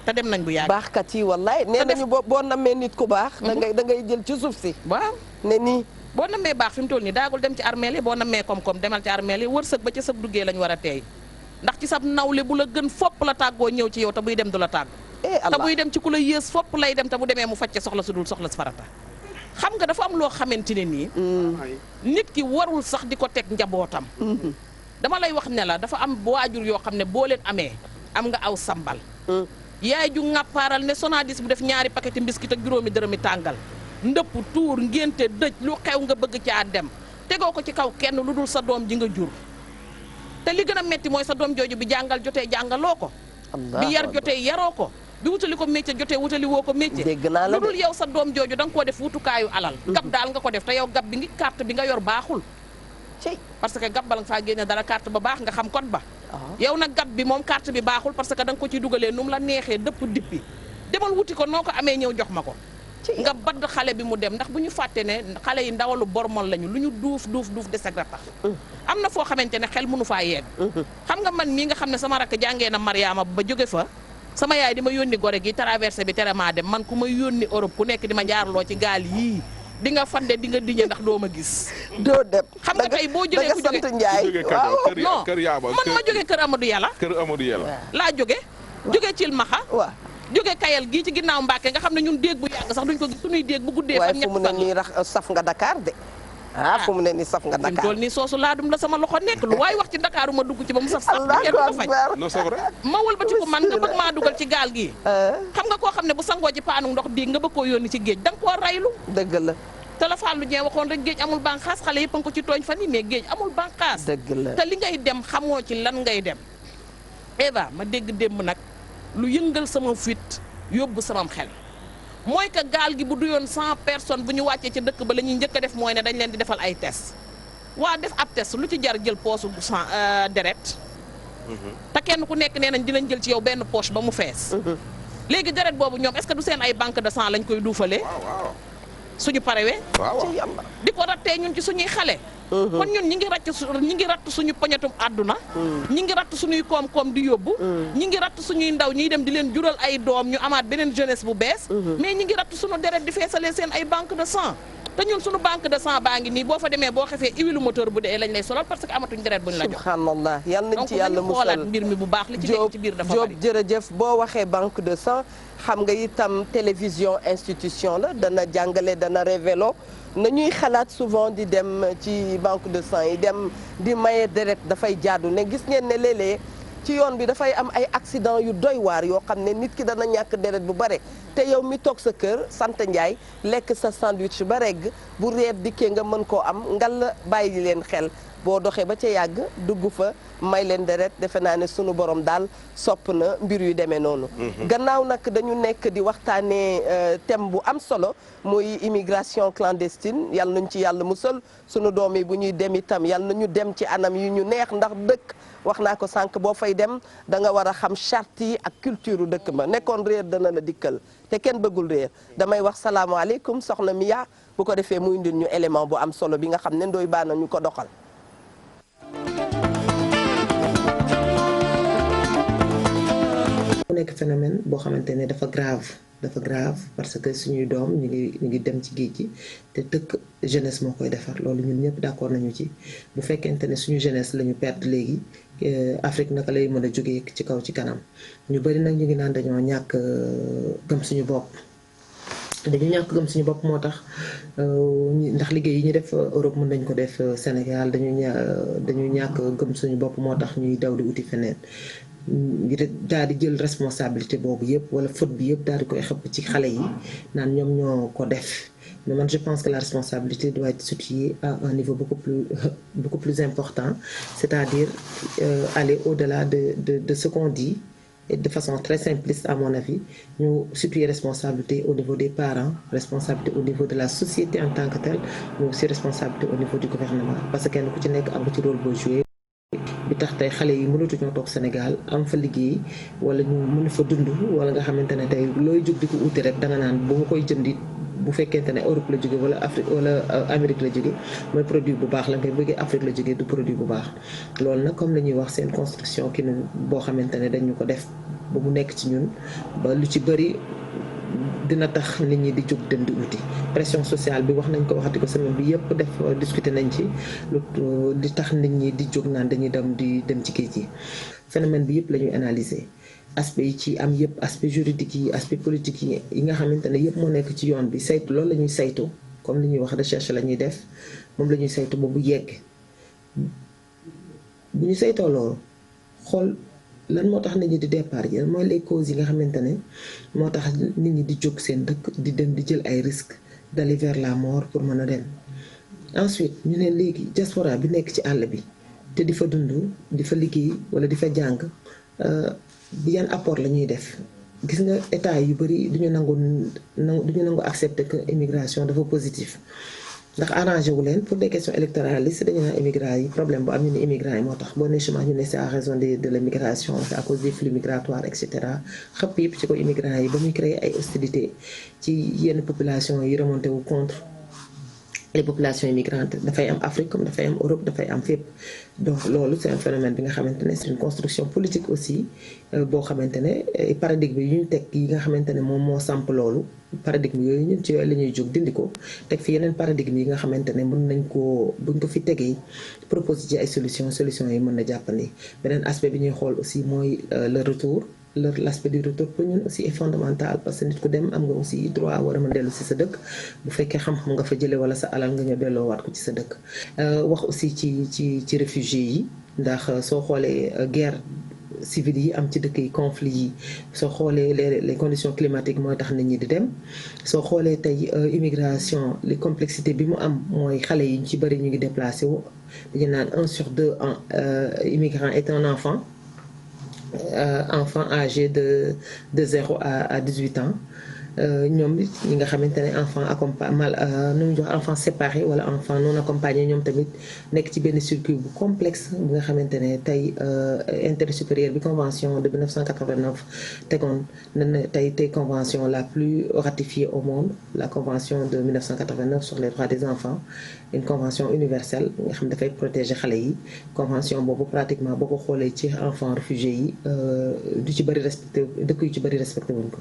te dem nañ bu yàgg. baaxkat yi wallaay nee nañu boo namee nit ku baax. da ngay jël ci suuf si. waaw ne nii. boo namee baax fi mu toll nii daagul dem ci armeel yi boo namee koom-koom demal ci armeel yi wërsëg ba ca sab duggee lañ war a teey ndax ci sab nawle bu la gën fopp la tàggoo ñëw ci yow te buy dem du la tàgg te buy dem ci ku la yées fopp lay dem te bu demee mu facce soxla su dul soxla si farata xam nga dafa am loo xamante ne nii nit ki warul sax di ko teg njabootam dama lay wax ne la dafa am waajur yoo xam ne boo leen amee am nga aw sambal yaay ju ŋàppaaral ne Sonadis bu def ñaari paquet mbiskit ak juróomi dërëmi tàngal ndëpp tuur ngénte dëj lu xew nga bëgg caa dem tegoo ko ci kaw kenn lu dul sa doom ji nga jur te li gën a metti mooy sa doom jooju bi jàngal jotee jàngaloo ko bi yar jotee yaroo ko bi wutali ko métier jotee wutali woo ko métier lu dul yow sa doom jooju da nga koo def wutukaayu alal gab daal nga ko def te yow gab bi ngi carte bi nga yor baaxul parce que gab bala nga faa génne dara carte ba baax nga xam code ba yow nag gab bi moom carte bi baaxul parce que da nga ko ci dugalee nu mu la neexee dëpp dippi demal wuti ko noo ko amee ñëw jox ma ko nga badd xale bi mu dem ndax bu ñu fàtte ne xale yi ndawalu bormol lañu lu ñu duuf des ak rattax am na foo xamante ne xel mënu faa yegg xam nga man mii nga xam ne sama rakk jàngee na Mariama ba jóge fa sama yaay di ma yónni gore gi traversé bi tere maa dem man ku ma yónni Europe ku nekk di ma jaarloo ci gaal yii di nga fande di nga diñe ndax doo ma gis doo dem xam nga tey boo jógee ku jóge non man ma jóge kër Amadou Yàlla laa jóge Cilmaxa jóge Kayal gii ci ginnaaw Mbàkke nga xam ne ñun déeg bu yàgg sax duñ ko gis suñuy déeg bu guddee fan ñett fan waaye fu mu ne nii saf nga Dakar de fu mu ne nii saf nga Dakar tool nii soosu laadum la sama loxo nekk lu waaye wax ci Dakar ma dugg ci ba mu saf sax kenn ko faj ma wëlbati ko man nga bëgg maa dugal ci gaal gi xam nga koo xam ne bu sangoo ci paanu ndox bii nga bëgg koo yónni ci géej da nga koo raylu dëgg la te la Fallou Dieng waxoon rek géej amul bànqaas xale yëpp a ko ci tooñ fan yi mais géej amul bànqaas dëgg la te li ngay dem xamoo ci lan ngay dem Eva ma dégg démb nag lu yëngal sama fit yóbbu samam xel mooy que gaal gi bu duyoon 100 personnes bu ñu wàccee ca dëkk ba la ñuy njëkk a def mooy ne dañ leen di defal ay test waa def ab test lu ci jar jël poosu deret te kenn ku nekk nee nañ dinañ jël ci yow benn poche ba mu fees léegi deret boobu ñoom est-ce que du seen ay banque de sang lañ koy duufalee suñu parewee di ko rattee ñun ci suñuy xale kon ñun ñi ngi ratt suñu poñetum àdduna ñi ngi ratt suñuy koom-koom di yóbbu ñi ngi ratt suñuy ndaw ñiy dem di leen jural ay doom ñu amaat beneen jeunesse bu bees mais ñi ngi ratt suñu deret di feesalee seen ay banque de sang te ñun suñu banque de sang baa ngi nii boo fa demee boo xefee huile moteur bu dee lañ lay solal parce que amatuñ deret buñ la jox subhanallah yal nañ ci yàlla donc nañu xoolaat mbir mi bu baax li ci nekk ci biir dafa bari jërëjëf boo waxee banque de sang xam nga itam télévision institution la dana jàngale dana révélo nañuy xalaat souvent di dem ci banque de sang yi dem di maye deret dafay jaadu ne gis ngeen ne léeg-léeg ci yoon bi dafay am ay accident yu doy waar yoo xam ne nit ki dana ñàkk deret bu bare te yow mi toog sa kër sant Njaay lekk sa sandwich ba regg bu reer dikkee nga mën koo am ngal bàyyi leen xel boo doxee ba ca yàgg dugg fa may leen deret defe naa ne sunu borom daal sopp na mbir yu demee noonu gannaaw nag dañu nekk di waxtaanee thème bu am solo muy immigration clandestine yal nañ ci yàlla musal sunu doom yi bu ñuy dem itam yal nañu dem ci anam yu ñu neex ndax dëkk wax naa ko sànq boo fay dem da nga war a xam charte yi ak culture dëkk ma nekkoon réer dana la dikkal te kenn bëggul réer damay wax salaamaaleykum soxna Mia bu ko defee muy indil ñu élément bu am solo bi nga xam ne Ndoye Bane ñu ko doxal mu nekk phénomène boo xamante ne dafa grave parce que suñuy doom ñu ngi dem ci géej gi te dëkk jeunesse moo koy defar loolu ñun ñëpp d'accord nañu ci bu fekkente ne suñu jeunesse la ñu perdre léegi Afrique naka lay mën a jógee ci kaw ci kanam ñu bari nag ñu ngi naan dañoo ñàkk gëm suñu bopp moo tax ndax liggéey yi ñu def Europe mën nañ ko def Sénégal dañu ñàkk gëm suñu bopp moo tax ñuy daw di uti feneen daal di jël responsabilité boobu yëpp wala faute bi yëpp daal di koy xëpp ci xale yi naan ñoom ñoo ko def mais man je pense que la responsabilité doit être située à un niveau beaucoup plus important c'est-à-dire aller au-delà de ce qu'on dit et de façon très simpliste à mon avis ñu situer responsabilité au niveau des parents responsabilité au niveau de la société en tant que telle mais aussi responsabilité au niveau du gouvernement parce que kenn ku ci nekk am ci rôle boo joué bi tax tey xale yi mënatuñoo toog Sénégal am fa liggéey wala ñu mën fa dund wala nga xamante ne tey looy jóg di ko uti rek danga naan bu ma koy jëndi bu fekkente ne Europe la jóge wala Afrique wala Amérique la jóge mooy produit bu baax la ngay bëggee Afrique la jóge du produit bu baax loolu nag comme la ñuy wax seen construction ki nu boo xamante ne dañu ko def ba mu nekk ci ñun ba lu ci bëri dina tax nit ñi di jóg dem di uti pression sociale bi wax nañ ko waxati ko semaine bi yëpp def discuter nañ ci li tax nit ñi di jóg naan dañuy dem ci géej gi phénomène bi yëpp la ñuy analyser aspect yi ci am yëpp aspect juridique yi aspect politique yi nga xamante ne yëpp moo nekk ci yoon bi saytu loolu la ñuy saytu comme li ñuy wax recherche la ñuy def moom la ñuy saytu ba bu yegg bu ñu saytoo loolu xool lan moo tax nit ñi di départ yi mooy les causes yi nga xamante ne moo tax nit ñi di jóg seen dëkk di dem di jël ay risques d'aller vers la mort pour mën a dem ensuite ñu ne léegi diaspora bi nekk ci àll bi te di fa dund di fa liggéey wala di fa jàng bi yan apport la ñuy def gis nga état yu bari duñu nangu accepter que immigration dafa positif ndax arrangé wu leen pour des questions électoralistes dañu naan immigrants yi problème bu am ñu ne immigrants yi moo tax boo nee chômage ñu ne c'est à raison de l'immigration c'est à cause des flux migratoires et cetera xëpp yëpp ci ko immigrants yi ba muy créer ay hostilités ci yenn population yi remonté wu contre les populations immigrantes dafay am Afrique comme dafay am Europe dafay am fépp donc loolu c'est un phénomène bi nga xamante ne c'est une construction politique aussi boo xamante ne paradigme yi ñu teg yi nga xamante ne moom moo samp loolu paradigme yooyu ñun ci yooyu la ñuy jóg dindi ko teg fi yeneen paradigme yi nga xamante ne mën nañ koo buñ ko fi tegee proposer ci ay solutions yi mën na jàppandi beneen aspect bi ñuy xool aussi mooy le retour l'aspect du retour pour ñun aussi est fondamental parce que nit ku dem am nga aussi droit war a mën dellu ci sa dëkk bu fekkee xam-xam nga fa jëlee wala sa alal nga ñëw delloowaat ko ci sa dëkk wax aussi ci réfugiés yi ndax soo xoolee guerre civile yi am ci dëkk yi conflit yi soo xoolee les conditions climatiques mooy tax nit ñi di dem soo xoolee tey immigration les complexité bi mu am mooy xale yi ñu ci bëri ñu ngi déplacé wu dañu naan 1 sur 2 immigrant est un enfant enfants âgés de 0 à 18 ans ñoom ñi nga xamante ne enfant nu mu jox enfant séparé wala enfant non accompagné ñoom tamit nekk ci benn circuit bu complexe bi nga xamante ne tey intérêt supérieur bi convention de 1989 tegoon na ne tey convention la plus ratifiée au monde la convention de 1989 sur les droits des enfants une convention universelle nga xam dafay protéger xale yi convention boobu pratiquement boo ko xoolee ci enfants réfugiés yi du ci bëri respecté dëkk yu ci bëri respecté wuñ ko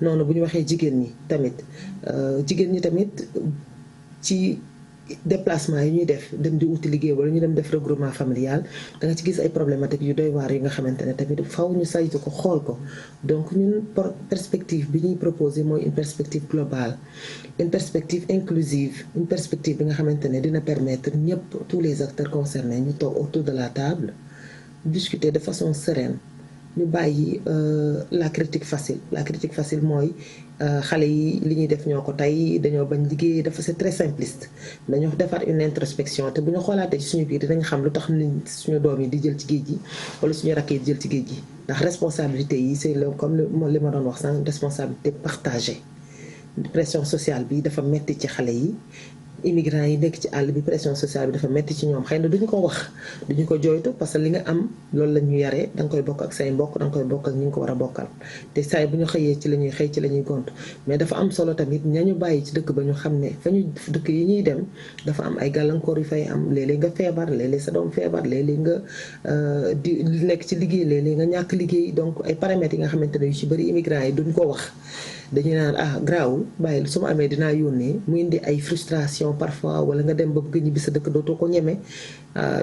noonu bu ñu waxee jigéen ñi tamit ci déplacement yi ñuy def dem di uti liggéey wala ñu dem def regroupement familial da nga ci gis ay problématiques yu doy waar yi nga xamante ne tamit faw ñu saytu ko xool ko donc ñun perspective bi ñuy proposer mooy une perspective globale une perspective inclusive une perspective bi nga xamante ne dina permettre ñëpp tous les acteurs concernés ñu toog autour de la table discuter de façon sereine ñu bàyyi la critique facile mooy xale yi li ñuy def ñoo ko tey dañoo bañ liggéey dafa c'est très simpliste dañoo defar une introspection te bu ñu xoolaatee ci suñu biir dinañ xam lu tax suñu doom yi di jël ci géej gi wala suñu rakk yi di jël ci géej gi ndax responsabilité yi c'est comme li ma doon wax sànq responsabilité partagée pression sociale bi dafa metti ci xale yi immigrants yi nekk ci àll bi pression sociale bi dafa metti ci ñoom xëy na duñu ko wax duñu ko jooytu parce que li nga am loolu la ñu yaree da nga koy bokk ak say mbokk da nga koy bokk ak ñi nga ko war a bokkal te saay bu ñu xëyee ci la ñuy xëy ci la ñuy gont mais dafa am solo tamit ñañu bàyyi ci dëkk ba ñu xam ne fa ñu dëkk yi ñuy dem dafa am ay gàllankoor yu fay am léeg-léeg nga feebar léeg-léeg sa doom feebar léeg-léeg nga di nekk ci liggéey léeg-léeg nga ñàkk liggéey donc ay paramètres yi nga xamante ne yu ci bëri immigrants yi duñ ko wax dañuy naan grawul bàyyil su ma amee dinaa yónnee mu indi ay frustration parfois wala nga dem ba bëgg ñibbi sa dëkk dootoo ko ñeme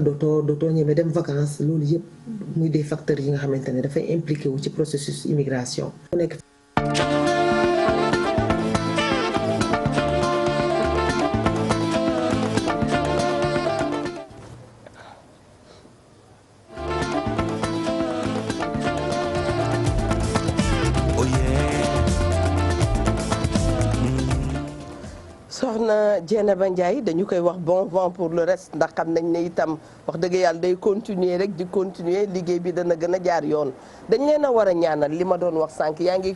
dootoo ñeme dem vacances loolu yëpp muy des facteurs yi nga xamante ne dafay impliqué wu ci processus immigration mu nekk soxna Dieynaba Ndiaye dañu koy wax bon vent pour le reste ndax xam nañ ne itam wax dëgg yàlla day continuer rek di continuer liggéey bi dana gën a jaar yoon dañ leen a war a ñaanal li ma doon wax sànq yaa ngi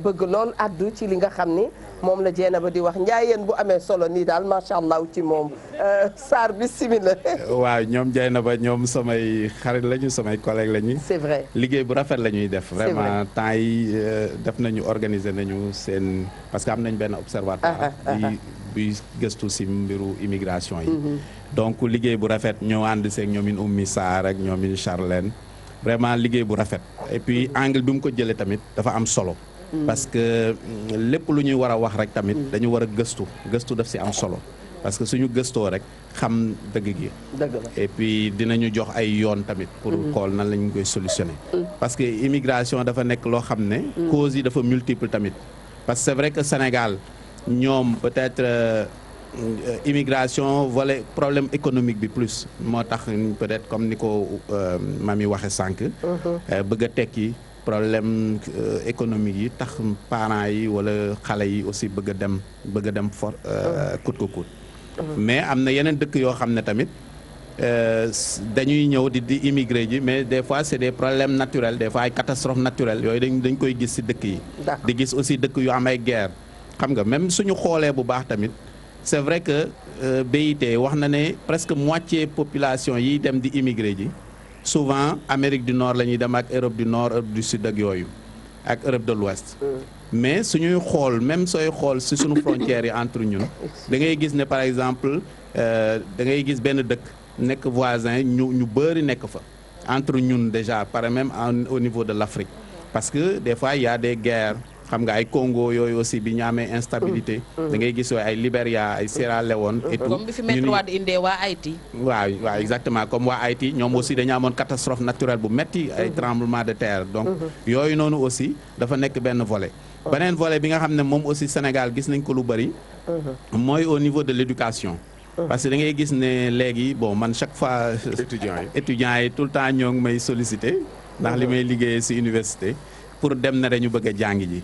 bëgg lool addu ci li nga xam ni moom la Dieynaba di wax njaayeen bu amee solo nii daal macha allah ci moom Sarr bismillah. waaw ñoom Dieynaba ñoom samay xarit lañu samay collègues lañu. c'est vrai liggéey bu rafet la ñuy def. vraiment temps yi def nañu organiser nañu seen parce que am nañ benn observatoire. buy gëstu si mbiru immigration yi. donc liggéey bu rafet ñoo ànd seeg ñoomin Oumy Sarr ak ñoomin Charlène vraiment liggéey bu rafet et puis angle bi mu ko jëlee tamit dafa am solo. parce que lépp lu ñuy war a wax rek tamit dañu war a gëstu daf si am solo parce que suñu gëstoo rek xam dëgg gi. dëgg la et puis dinañu jox ay yoon tamit. pour xool nan lañ koy solutionner. parce que immigration dafa nekk loo xam ne. causes yi dafa multiple tamit parce que c'est vrai que Sénégal. ñoom peut-être immigration volet problème économique bi plus moo tax peut-être comme ni ko mami waxe sànq. bëgg a tekki problème économique yi tax parents yi wala xale yi aussi bëgg a dem for coûte que coûte. mais am na yeneen dëkk yoo xam ne tamit dañuy ñëw di immigré ji mais des fois c'est des problèmes naturels des fois ay catastrophes naturelles yooyu dañ koy gis ci dëkk yi. di gis aussi dëkk yu am ay guerre. xam nga même suñu xoolee bu baax tamit c'est vrai que BIT wax na ne presque moitié population yi dem di immigré ji souvent Amérique du Nord la ñuy dem ak Europe du Nord Europe du Sud ak yooyu ak Europe de l'Ouest mais suñuy xool même sooy xool si suñu frontières yi entre ñun da ngay gis ne par exemple da ngay gis benn dëkk nekk voisin ñu bëri nekk fa entre ñun déjà par même au niveau de l'Afrique parce que des fois il y a des guerres xam nga ay Congo yooyu aussi bi ñu amee instabilité. da ngay gis ay Libéria ay Sierra Leone et tout. comme bi fi Maître Wade indee waa Haïti. waaw exactement comme waa Haïti ñoom aussi dañu amoon catastrophe naturelle bu metti ay tremblement de terre. donc yooyu noonu aussi dafa nekk benn volet. beneen volet bi nga xam ne moom aussi Sénégal gis nañ ko lu bari. mooy au niveau de l'éducation. parce que da ngay gis ne léegi bon man chaque fois. étudiants yi tout le temps ñoo ngi may solliciter. ndax li may liggéeyee ci université. pour dem na dañu bëgg a jàng ji.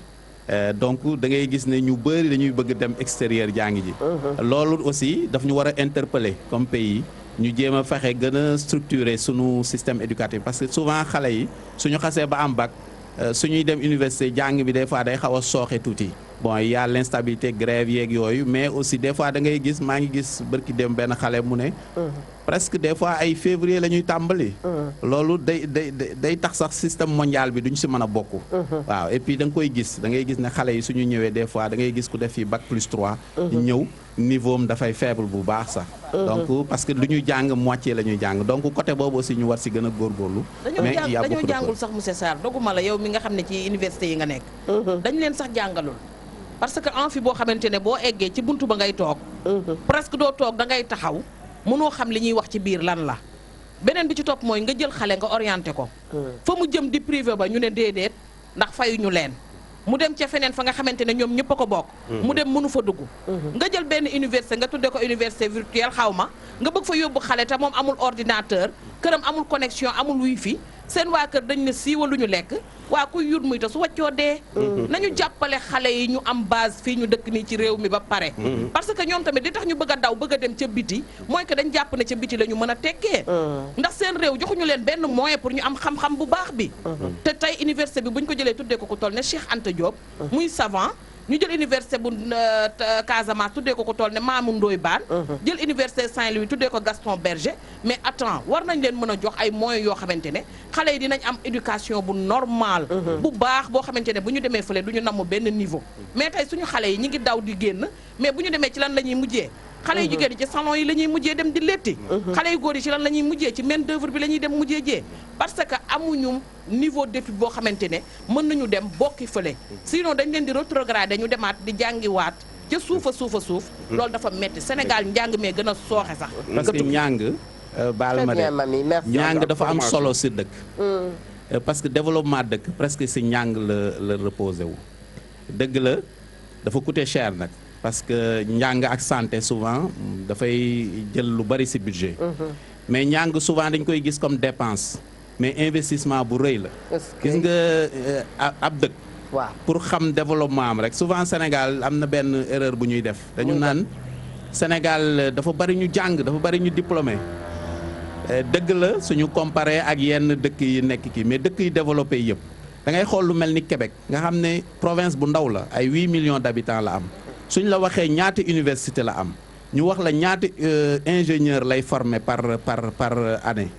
donc da ngay gis ne ñu bëri dañuy bëgg dem extérieur jàngi ji. loolu aussi daf ñu war a interpeller comme pays ñu jéem a fexe gën a structurer sunu système éducatif parce que souvent xale yi suñu xasee ba am bac suñuy dem université jàng bi des fois day xaw a sooxe tuuti. bon il y a l'instabilité grève yeeg yooyu mais aussi des fois da ngay gis maa ngi gis bërki dem benn xale mu ne presque des fois ay février la ñuy tàmbali loolu day tax sax système mondial bi duñ si mën a bokk waaw et puis da nga koy gis da ngay gis ne xale yi suñu ñëwee des fois da ngay gis ku def fi bac plus 3 ñëw niveau am dafay faible bu baax sax donc parce que lu ñuy jàng moitié la ñuy jàng donc côté boobu aussi ñu war si gën a góorgóorlu mais il y a beaucoup de dañoo jàngul sax monsieur Sarr doguma la yow mi nga xam ne ci université yi nga nekk dañ leen sax jàngalul parce que amphi boo xamante ne boo eggee ci buntu ba ngay toog presque doo toog da ngay taxaw mënoo xam li ñuy wax ci biir lan la beneen bi ci topp mooy nga jël xale nga orienté ko fa mu jëm di privé ba ñu ne déedéet ndax fayuñu leen mu dem ca feneen fa nga xamante ne ñoom ñëpp a ko bokk mu dem mënu fa dugg nga jël benn université nga tuddee ko université virtuelle xaw ma nga bëgg fa yóbbu xale te moom amul ordinateur këram amul connexion amul wifi seen waa kër dañ ne siiwa lu ñu lekk waa kuy yut muy te su waccoo dee nañu jàppale xale yi ñu am base fii ñu dëkk nii ci réew mi ba pare parce que ñoom tamit li tax ñu bëgg a daw bëgg a dem ca biti mooy que dañ jàpp ne ca biti la ñu mën a tekkee ndax seen réew joxuñu leen benn moyen pour ñu am xam-xam bu baax bi te tey université bi bu ñu ko jëlee tuddee ko ku toll ne Cheikh Anta Diop muy savant ñu jël université bu Casamance tuddee ko toll ne Mamour Ndoye Bane jël université Saint-Louis tuddee ko Gaston Berger mais attends war nañ leen mën a jox ay moyens yoo xamante ne xale yi dinañ am éducation bu normal bu baax boo xamante ne bu ñu demee fële du ñu namm benn niveau mais tey suñu xale yi ñi ngi daw di génn mais bu ñu demee ci lan la ñuy mujjee xale yu jigéen yi ci salon yi la ñuy mujjee dem di letti xale yu góor yi ci lan la ñuy mujjee ci main d'œuvre bi la ñuy dem mujjee jee parce que amuñu niveau d'étude boo xamante ne mën nañu dem bokki fële sinon dañ leen di rétrograder ñu demaat di jàngiwaat ca suuf loolu dafa metti Sénégal njàng mee gën a sooxe sax parce que njàng baal ma de njàng dafa am solo si dëkk parce que développement dëkk presque si njàng la reposé wu dëgg la dafa coûter cher nag parce que njàng ak santé souvent dafay jël lu bari ci budget mais njàng souvent dañ koy gis comme dépense mais investissement bu rëy la gis nga ab dëkk waaw pour xam développement am rek souvent Sénégal am na benn erreur bu ñuy def dañu naan Sénégal dafa bari ñu jàng dafa bari ñu diplômé dëgg la suñu comparé ak yenn dëkk yi nekk kii mais dëkk yi développé yëpp da ngay xool lu mel ni Québec nga xam ne province bu ndaw la ay 8 millions d'habitants la am suñ la waxee ñaata université la am ñu wax la ñaata ingénieur lay former par année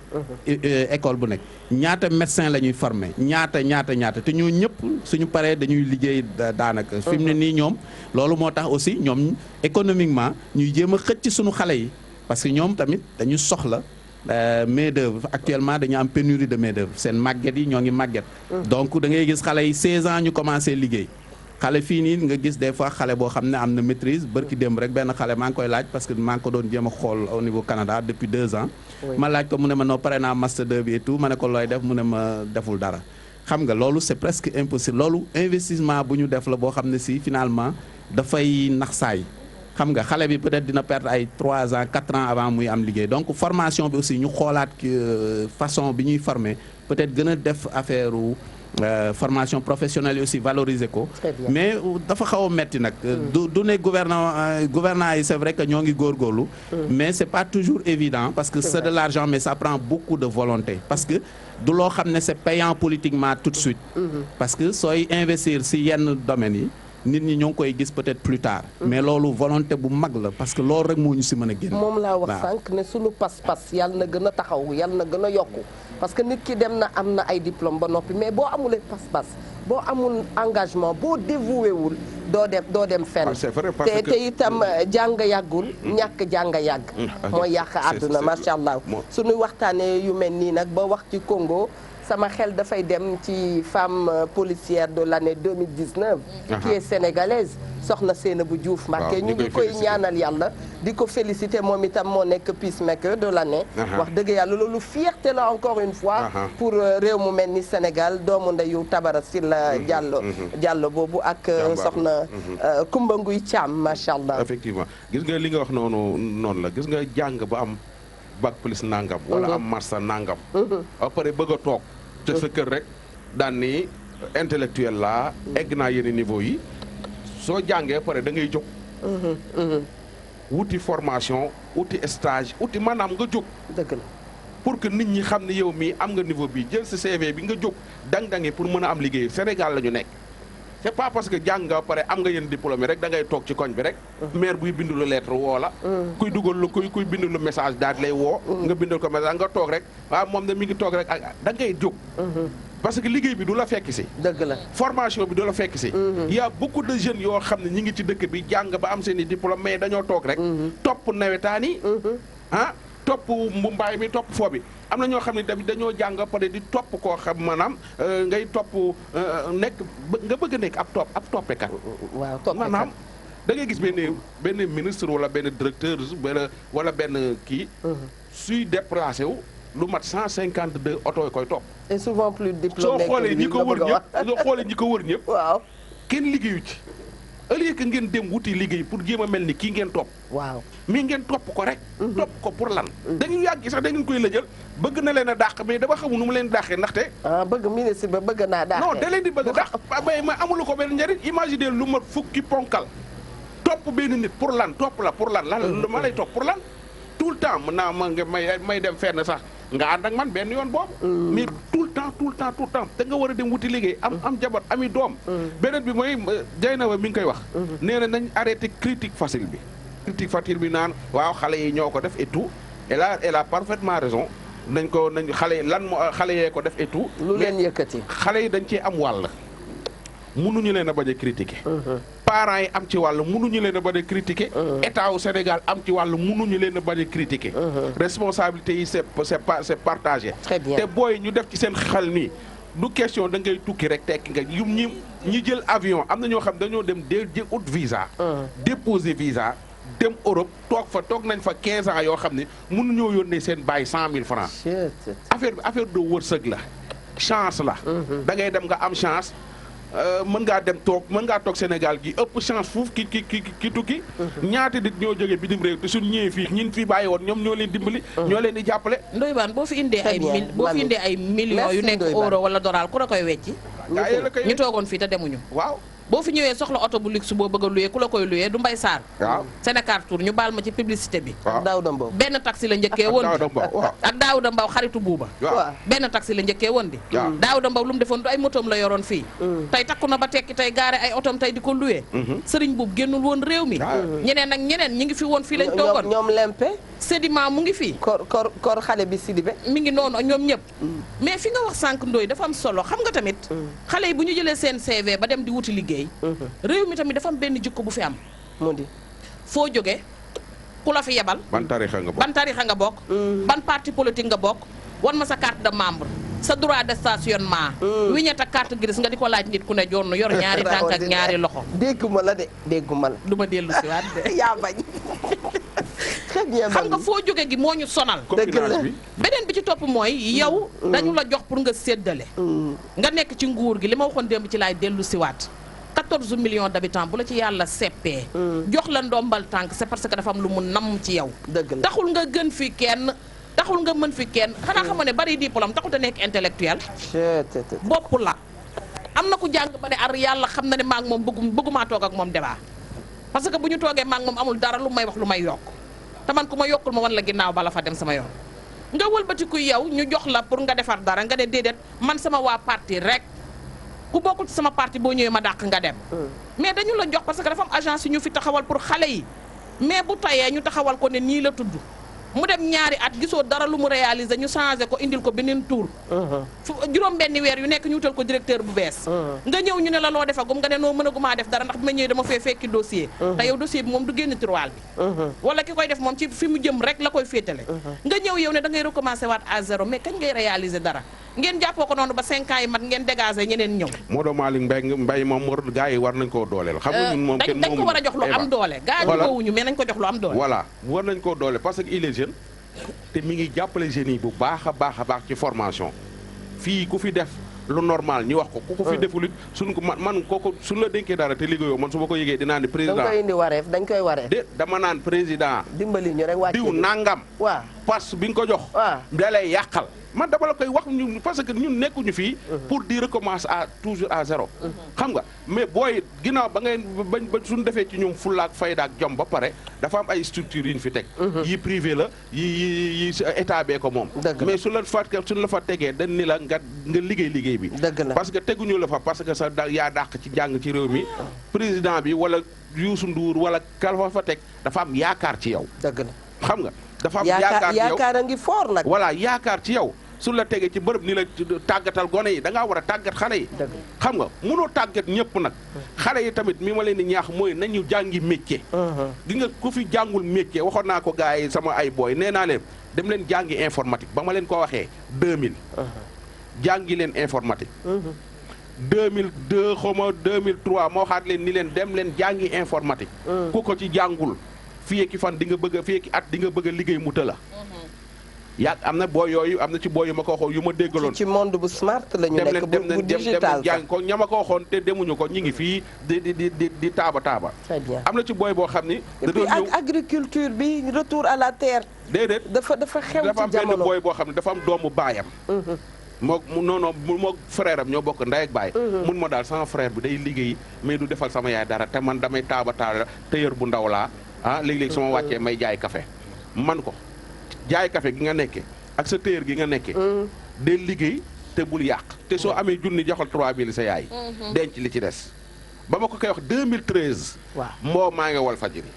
école bu nekk ñaata médecin la ñuy former ñaata te ñoo ñëpp suñu paree dañuy liggéey daanaka fi mu ne nii ñoom loolu moo tax aussi ñoom économiquement ñuy jéem a xëcc suñu xale yi parce que ñoom tamit dañu soxla main d'œuvre actuellement dañu am pénurie de main d'œuvre seen màgget yi ñoo ngi màgget donc da ngay gis xale yi 16 ans ñu commencé liggéey xale fii nii nga gis des fois xale boo xam ne am na maîtrise bërki démb rek benn xale maa ngi koy laaj parce que maa ngi ko doon jéem a xool au niveau Canada depuis 2 ans ma laaj ko mu ne ma noo pare naa master 2 bi et tout ma ne ko looy def mu ne ma deful dara xam nga loolu c'est presque impossible loolu investissement bu ñu def la boo xam ne si finalement dafay nax saay xam nga xale bi peut-être dina perdre ay 3 ans 4 ans avant muy am liggéey donc formation bi aussi ñu xoolaat façon bi ñuy former peut-être gën a def affaire formation professionnelle yi aussi valoriser ko mais dafa xaw a metti nag du ne gouvernement yi c'est vrai que ñoo ngi góorgóorlu mais c'est pas toujours évident parce que c'est de l'argent mais ça prend beaucoup de volonté parce que du loo xam ne c'est payant politiquement tout de suite parce que sooy investir ci yenn domaines yi nit ñi ñoo ngi koy gis peut-être plus tard mais loolu volonté bu mag la parce que loolu rek moo ñu ci mën a génn moom laa wax sànq ne sunu pas-pas yàlla na gën a taxaw yàlla na gën a yokku parce que nit ki dem na am na ay diplôme ba noppi mais boo amulee pas-pas boo amul engagement boo dévoué wul doo dem fenn te itam jàng yàggul ñàkk jàng yàgg mooy yàq àdduna macha allah suñu waxtaanee yu mel nii nag ba wax ci Congo sama xel dafay dem ci femme policière de l'année 2019 qui est sénégalaise soxna Seynabou Diouf Mbacké ñu ngi koy ñaanal yàlla di ko féliciter moom itam moo nekk peacemaker de l'année wax dëgg yàlla loolu fierté la encore une fois pour réew mu mel ni Sénégal doomu ndeyu Tabara Sylla Diallo boobu ak soxna Kumba Nguy Thiam macha allah effectivement gis nga li nga wax noonu la gis nga jàng ba am bac plus nangam wala am master nangam ba pare bëgg a toog te sa kër rek daan ni intellectuel la egg naa yenn niveau yi soo jàngee pare da ngay jóg wuti formation wuti stage wuti maanaam nga jóg. dëgg la. pour que nit ñi xam ne yow mii am nga niveau bi jël sa CV bi nga jóg dang-dangi pour mën a am liggéey Sénégal la ñu nekk. c'est pas parce que jàng nga pare am nga yenn diplôme rek da ngay toog ci koñ bi rek. maire buy bindu lu lettre woo la. kuy dugal lu kuy bindu lu message daal lay woo. nga bindal ko message nga toog rek waaw moom de mi ngi toog rek ak da ngay jóg. parce que liggéey bi du la fekk si. dëgg la. formation bi du la fekk si. y a beaucoup de jeunes yoo xam ne ñi ngi ci dëkk bi jàng ba am seen i diplôme mais dañoo toog rek. topp nawetaan yi. topp mbaay mi topp foo bi am na ñoo xam ne tamit dañoo jàng pare di topp koo xam maanaam ngay topp nekk nga bëgg a nekk ab toppekat. waaw toppekat maanaam da ngay gis benn ministre wala benn directeur wala benn kii. suy déplacé wu lu mat 152 oto yi koy topp. et souvent plus diplômé. soo xoolee ñi ko wër ñëpp. waaw kenn liggéeyu ci. au lieu que ngeen dem wuti liggéey pour jéem a mel ni kii ngeen topp. waaw mais ngeen topp ko rek. topp ko pour lan. dañuy yàgg sax da ngeen koy lëjal bëgg na leen a dàq mais dama xamul nu mu leen dàqee ndaxte. bëgg ministre ba bëgg naa dàqee. non da leen di bëgg a dàq ma amulu ko benn njëriñ imaginer lu mat fukki ponkal topp benn nit pour lan topp la pour lan ma lay topp pour lan tout le temps mën naa may dem fenn sax nga ànd ak man benn yoon boobu. mais tout le temps te nga war a dem wuti liggéey am jabar ami doom. beneen bi mooy Dieynaba mi ngi koy wax. nee na nañ arrêté critique facile bi. critique facile bi naan waaw xale yi ñoo ko def et tout elle a parfaitement raison nañ xale yi xale yee ko def et tout. lu leen yëkkati. xale yi dañ cee am wàll. mënuñu leen a bañ a critiquer. parents yi am ci wàll mënuñu leen a bañ a critiquer. état wu Sénégal am ci wàll mënuñu leen a bañ a critiquer. responsabilité yi c'est partagé. très bien te booy ñu def ci seen xel nii du question da ngay tukki rek tekki nga ñi jël avion am na ñoo xam dañoo dem ut visa. déposer visa dem Europe toog nañ fa 15 ans yoo xam ne mënuñoo yónnee seen bàyyi 100 000 francs. affaire de wërsëg la chance la. da ngay dem nga am chance. mën ngaa toog Sénégal gi ëpp chance fuuf ki tukki. ñaata nit ñoo jógee bitim réew te suñ ñëwee fii ñin fii bàyyi woon ñoom ñoo leen dimbali. ñoo leen di jàppale. Ndoye Bane boo fi indee ay millions yu nekk euro wala dollar ku la koy wecci. ñu toogoon fii te demuñu. waaw. boo fi ñëwee soxla oto bu luxe boo bëgg a luyee ku la koy luyee du Mbaye Sarr. waaw Sénégal Tour ñu baal ma ci publicité bi. waaw Daouda Mbow. benn taxi la njëkkee woon di ak Daouda Mbow xaritu buuba. waaw benn taxi la njëkkee woon di. waaw Daouda Mbow lu mu defoon du ay motoom la yoroon fii. tey takku na ba tekki tey gaare ay otoom tey di ko luyee. Serigne Boub génnul woon réew mi. ñeneen ak ñeneen ñi ngi fi woon fii lañ toogoon. ñoom lempe. Sédiment mu ngi fii. kor xale bi Sidibé. mi ngi noonu ñoom ñëpp. mais fi nga wax sànq Ndoye dafa am solo xam nga tamit. xale yi bu ñu jëlee seen CV ba dem di wuti liggéey. réew mi tamit dafa am benn jikko bu fi am. mu di foo jógee ku la fi yebal. ban tarixa nga bokk. ban parti politique nga bokk. wan ma sa carte de membre. sa droit de stationnement. wiñeta carte grise nga di ko laaj nit ku ne joon yor ñaari tànk ak ñaari loxo. dégguma la du ma dellu si waat de. yaa bañ. très bien xam nga foo jóge gi moo ñu sonal. beneen bi ci topp mooy yow. dañu la jox pour nga séddale. nga nekk ci nguur gi li ma waxoon démb ci laay dellu si waat. 14 millions d'habitants bu la ci yàlla seppee. jox la ndombal tànk c'est parce que dafa am lu mu namm ci yow. taxul nga gën fi kenn. taxul nga mën fi kenn xanaa xamoo ne bari diplôme taxul te nekk intellectuel. bopp la. am na ku jàng ba ne ar yàlla xam na ne maa ngi moom bëggumaa toog ak moom débat. parce que bu ñu toogee maa ngi moom amul dara lu may wax lu may yokk. te man ku ma yokkul ma wan la ginnaaw bala fa dem sama yoon. nga wëlbatiku yow ñu jox la pour nga defar dara nga ne déedéet man sama waa parti rek. ku bokkul ci sama parti boo ñëwee ma dàq nga dem. mais dañu la jox parce que dafa am agence yu ñu fi taxawal pour xale yi. mais bu tayee ñu taxawal ko ne nii la tudd. mu dem ñaari at gisoo dara lu mu réaliser ñu changé ko indil ko beneen tour. juróom benni weer yu nekk ñu wutal ko directeur bu bees. nga ñëw ñu ne la loo defagum nga ne noo mënagumaa def dara ndax bi ma ñëwee dama fee fekki dossier. te yow dossier bi moom du génn tiroir bi. wala ki koy def moom ci fi mu jëm rek la koy féetale. nga ñëw yow ne da ngay recommencer waat à zéro mais kañ ngay réaliser dara. ngeen jàppoo ko noonu ba 5 ans yi mat ngeen dégager ñeneen ñëw. Modou Malick Mbaye moom gars yi war nañ koo dooleel. xam nga ñun moom kenn dañ ko war a jox lu am doole. gaa ñu woowuñu mais nañ ko jox lu am doole. voilà war nañ koo doole parce que il est jeune te mi ngi jàppale jeunes yi bu baax a baax ci formation fii ku fi def lu normal ñu wax ko ku ko fi deful it suñ ko man kooku suñ la dénkee dara te liggéeyoo man su ma ko yëgee dinaa ni président dañ koy wareef de dama naan président dimbali ñu rek wàcc diw nangam waaw parce bi nga ko jox da lay yàqal man dama la koy wax ñun parce que ñun nekkuñu fii pour di recommencer toujours à zéro xam nga mais booy ginnaaw ba ngeen ba suñu defee ci ñoom fullaak fayda ak jom ba pare dafa am ay structures yu ñu fi teg yi privé la yi état bee ko moom mais suñu la fa tegee dañ ni la nga liggéey bi parce que teguñu la fa parce que sa yaa dàq ci jàng ci réew mi président bi wala Youssou Ndour wala kal fa teg dafa am yaakaar ci yow xam nga dafa am yaakaar ci yow yaakaar a ngi fort nag voilà yaakaar ci yow su la tegee ci bërëb ni la tàggatal gone yi da ngaa war a tàggat xale yi xam nga mënoo tàggat ñëpp nag xale yi tamit mi ma leen di ñaax mooy nañu jàngi métier gi nga ku fi jàngul métier waxoon naa ko gars yi sama ay booy nee naa leen dem leen jàngi informatique ba ma leen ko waxee 2000 jàngi leen informatique 2002 xaw ma 2003 moo waxaat leen ni leen dem leen jàngi informatique ku ko ci jàngul fii ki fan di nga bëgg a fii ki at di nga bëgg a liggéey mu tëla am na booy yooyu am na ci booy yu ma ko waxoon yu ma déggaloon ci monde bu smart la ñu nekk bu digital jàng ko ña ma ko waxoon te demuñu ko ñi ngi fii di taaba très bien am na ci booy boo xam ni et puis ak agriculture bi retour à la terre déedéet dafa xew dafa ci am benn jamono booy boo xam ne dafa am doomu baayam moo moo frère am ñoo bokk ndey ak baay mun ma daal sama frère bi day liggéey mais du defal sama yaay dara te man damay taaba tëyër bu ndaw laa léegi-léegi sama wàccee may jaay café man ko jaay café gi nga nekkee ak sa téer gi nga nekkee de liggéey te bul yàq te soo amee junni joxal 3000 sa yaay denc li ci des ba ma ko koy wax 2013 moo maa ngi wal fajiri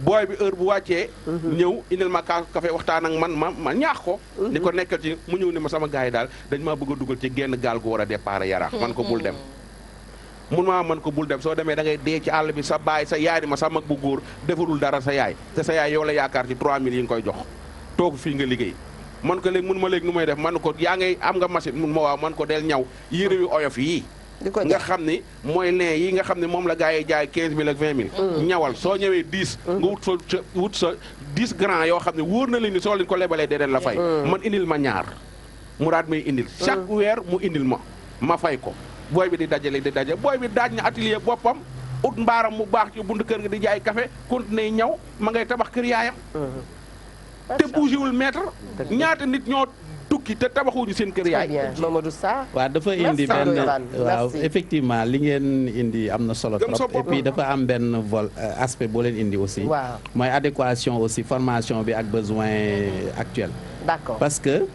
booy bi heure bu wàccee ñëw indil ma café waxtaan ak man ma ñaax ko ni ko nekkal ci mu ñëw ni ma sama gars yi daal dañ maa bëgg a dugal ci genn gaal gu war a départ Yaraax man ko bul dem man ko bul dem soo demee da ngay dee ci àll bi sa baay sa yaay ni ma sa mag bu góor defarul dara sa yaay te sa yaay yow la yaakaar ci 3000 yi nga koy jox toog fii nga liggéey man ko léegi mun ma léegi nu may def man ko yaa ngay am nga machine mun ma waaw man ko del ñaw yére yu oyof yii nga xam ni mooy leen yi nga xam ne moom la gars yi jaay 15000 ak 20000 ñawal soo ñëwee 10 nga wut sa 10 grands yoo xam ne wóor na leen ni soo leen ko lebalee dee la fay man indil ma ñaar mu daat may indil chaque weer mu indil ma fay ko booy bi di dajale booy bi daaj na atelier boppam ut mbaaram mu baax ci buntu kër gi di jaay café continuer ñaw ma ngay tabax kër yaayam te bougéwul maître ñaata nit ñoo tukki te tabaxuñu seen kër yaay. Mamadou Sarr. waaw dafa indi benn waaw effectivement li ngeen indi am na solo trop et puis dafa am benn aspect boo leen indi aussi. waaw mooy adéquation aussi formation bi ak besoin actuel. d'accord parce que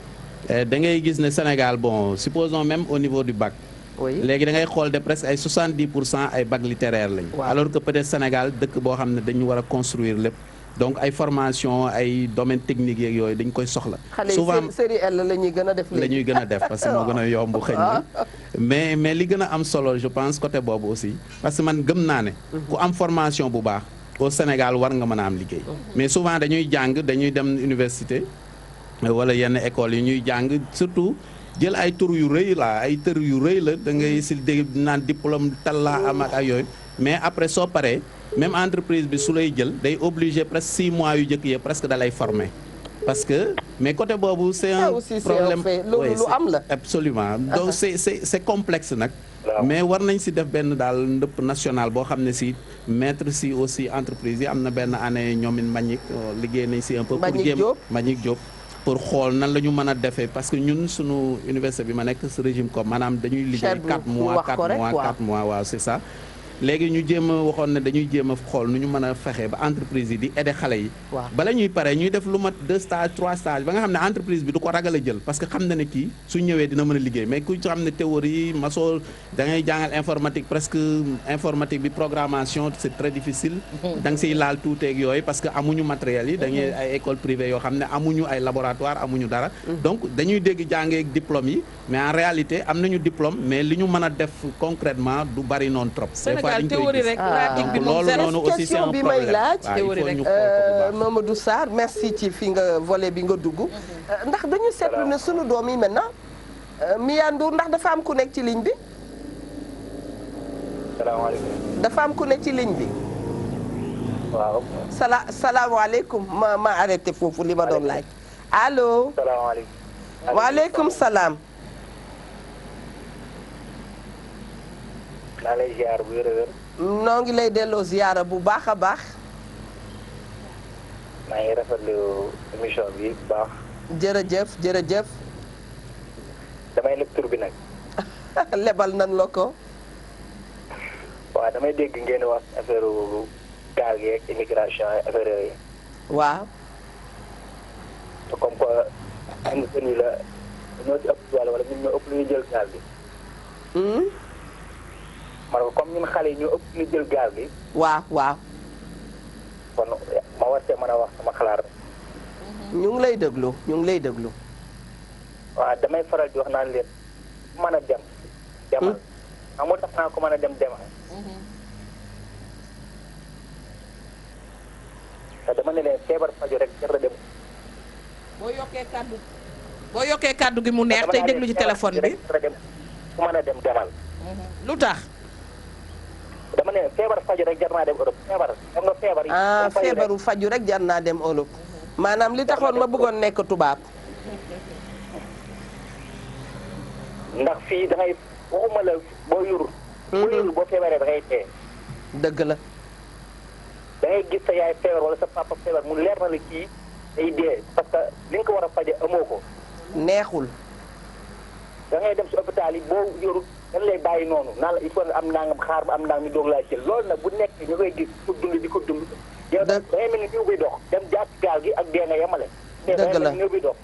da ngay gis ne Sénégal bon supposons même au niveau du bac. oui léegi da ngay xool de presque ay 70% ay bac littéraire lañ. alors que peut-être Sénégal dëkk boo xam ne dañu war a construire lépp. donc ay formation ay domaine technique yeeg yooyu dañ koy soxla. souvent xale yi série L la ñuy gën a def léegi. la ñuy gën a def parce que moo gën a yomb xëy na mais li gën a am solo je pense côté boobu aussi parce que man gëm naa ne. ku am formation bu baax au Sénégal war nga mën a am liggéey. mais souvent dañuy jàng dañuy dem université wala yenn écoles yi ñuy jàng surtout jël ay tur yu rëy la ay tër yu rëy la da ngay si dégg naan diplôme tal laa am ak ay yooyu mais après soo paree. même entreprise bi su lay jël day obligé presque 6 mois yu jëkk yi presque da lay former parce que mais côté boobu c'est un problème lu am la absolument donc c'est complexe nag mais war nañ si def benn daal ndëpp national boo xam ne si mettre si aussi entreprise yi am na benn année ñoomin Mbagnick liggéey nañ si un peu pour jéem Mbagnick Diop pour xool nan la ñu mën a defee parce que ñun suñu université bi ma nekk ce régime comme maanaam dañuy liggéey 4 mois waaw c'est ça léegi ñu jéem a waxoon ne dañuy jéem a xool nu ñu mën a fexe ba entreprise yi di aider xale yi bala ñuy pare ñuy def lu mat 2 stages 3 stages ba nga xam ne entreprise bi du ko ragal a jël parce que xam na ne kii su ñëwee dina mën a liggéey mais ku xam ne théorie masoo da ngay jàngal informatique presque informatique bi programmation c'est très difficile da nga siy laal tuuteeg yooyu parce que amuñu matériel yi dañuy ay école privée yoo xam ne amuñu ay laboratoire amuñu dara donc dañuy dégg jàngeeg diplôme yi mais en réalité am nañu diplôme mais li ñu mën a def concrètement du bari noonu trop théorie rek pratique bi moom loolu noonu aussi c'est un bi may laaj théorie rek Mamadou Sarr merci ci fi nga volet bi nga dugg ndax dañu seetlu ne sunu doom yi maintenant Mia Ndour ndax dafa am ku nekk ci ligne bi salaamaaleykum dafa am ku nekk ci ligne bi waaw salaamaaleykum ma arrêté foofu li ma doon laaj allo salaamaaleykum waaleykum salaam maa lay ziar bu wér a wér. noo ngi lay delloo ziara bu baax a baax. maa ngi rafetlu émission bi bu baax. jërëjëf. damay leb tur bi nag. lebal nan la ko. waaw damay dégg ngeen wax affaire gaal gi ak immigration affaire yooyu. waaw. te comme que am na seen la ñoo ci ëpp wala ñun ñoo ëpp lu ñu jël gaal gi. ma ne ko comme ñun xale yi ñoo ëpp lu ñu jël gaal gi. waaw waaw. kon ma war see mën a wax sama xalaat. ñu ngi lay déglu ñu ngi lay déglu. waaw damay faral di wax naan leen mën a dem. demal xam nga tax naa ko mën a dem demal. te dama ne leen feebar faju rek jar na dem. boo yokkee kàddu gi mu neex tey déglu ci téléphone bi. ku mën a dem demal. lu tax. dama ne feebar faju rek jar naa dem Europe feebar xam nga feebar yi. feebaru faju rek jar naa dem Europe. maanaam li taxoon ma bëggoon nekk tubaab. ndax fii da ngay waxuma la boo yorul. boo yorul boo feebaree da ngay tee. dëgg la. da ngay gis sa yaay feebar wala sa papa feebar mu leer na la kii day dee parce que li nga ko war a faje amoo ko. neexul. da ngay dem si hôpital yi boo yorul dañ lay bàyyi noonu naan la il faut am nangam xaar ba am nangam ñu doog laa jël loolu nag bu nekk ñu koy gis ko dund di ko dund. yow da ngay mel ni ñëw buy dox dem jaar ci gaal gi ak dee nga yemale. dëgg la ñëw buy dox.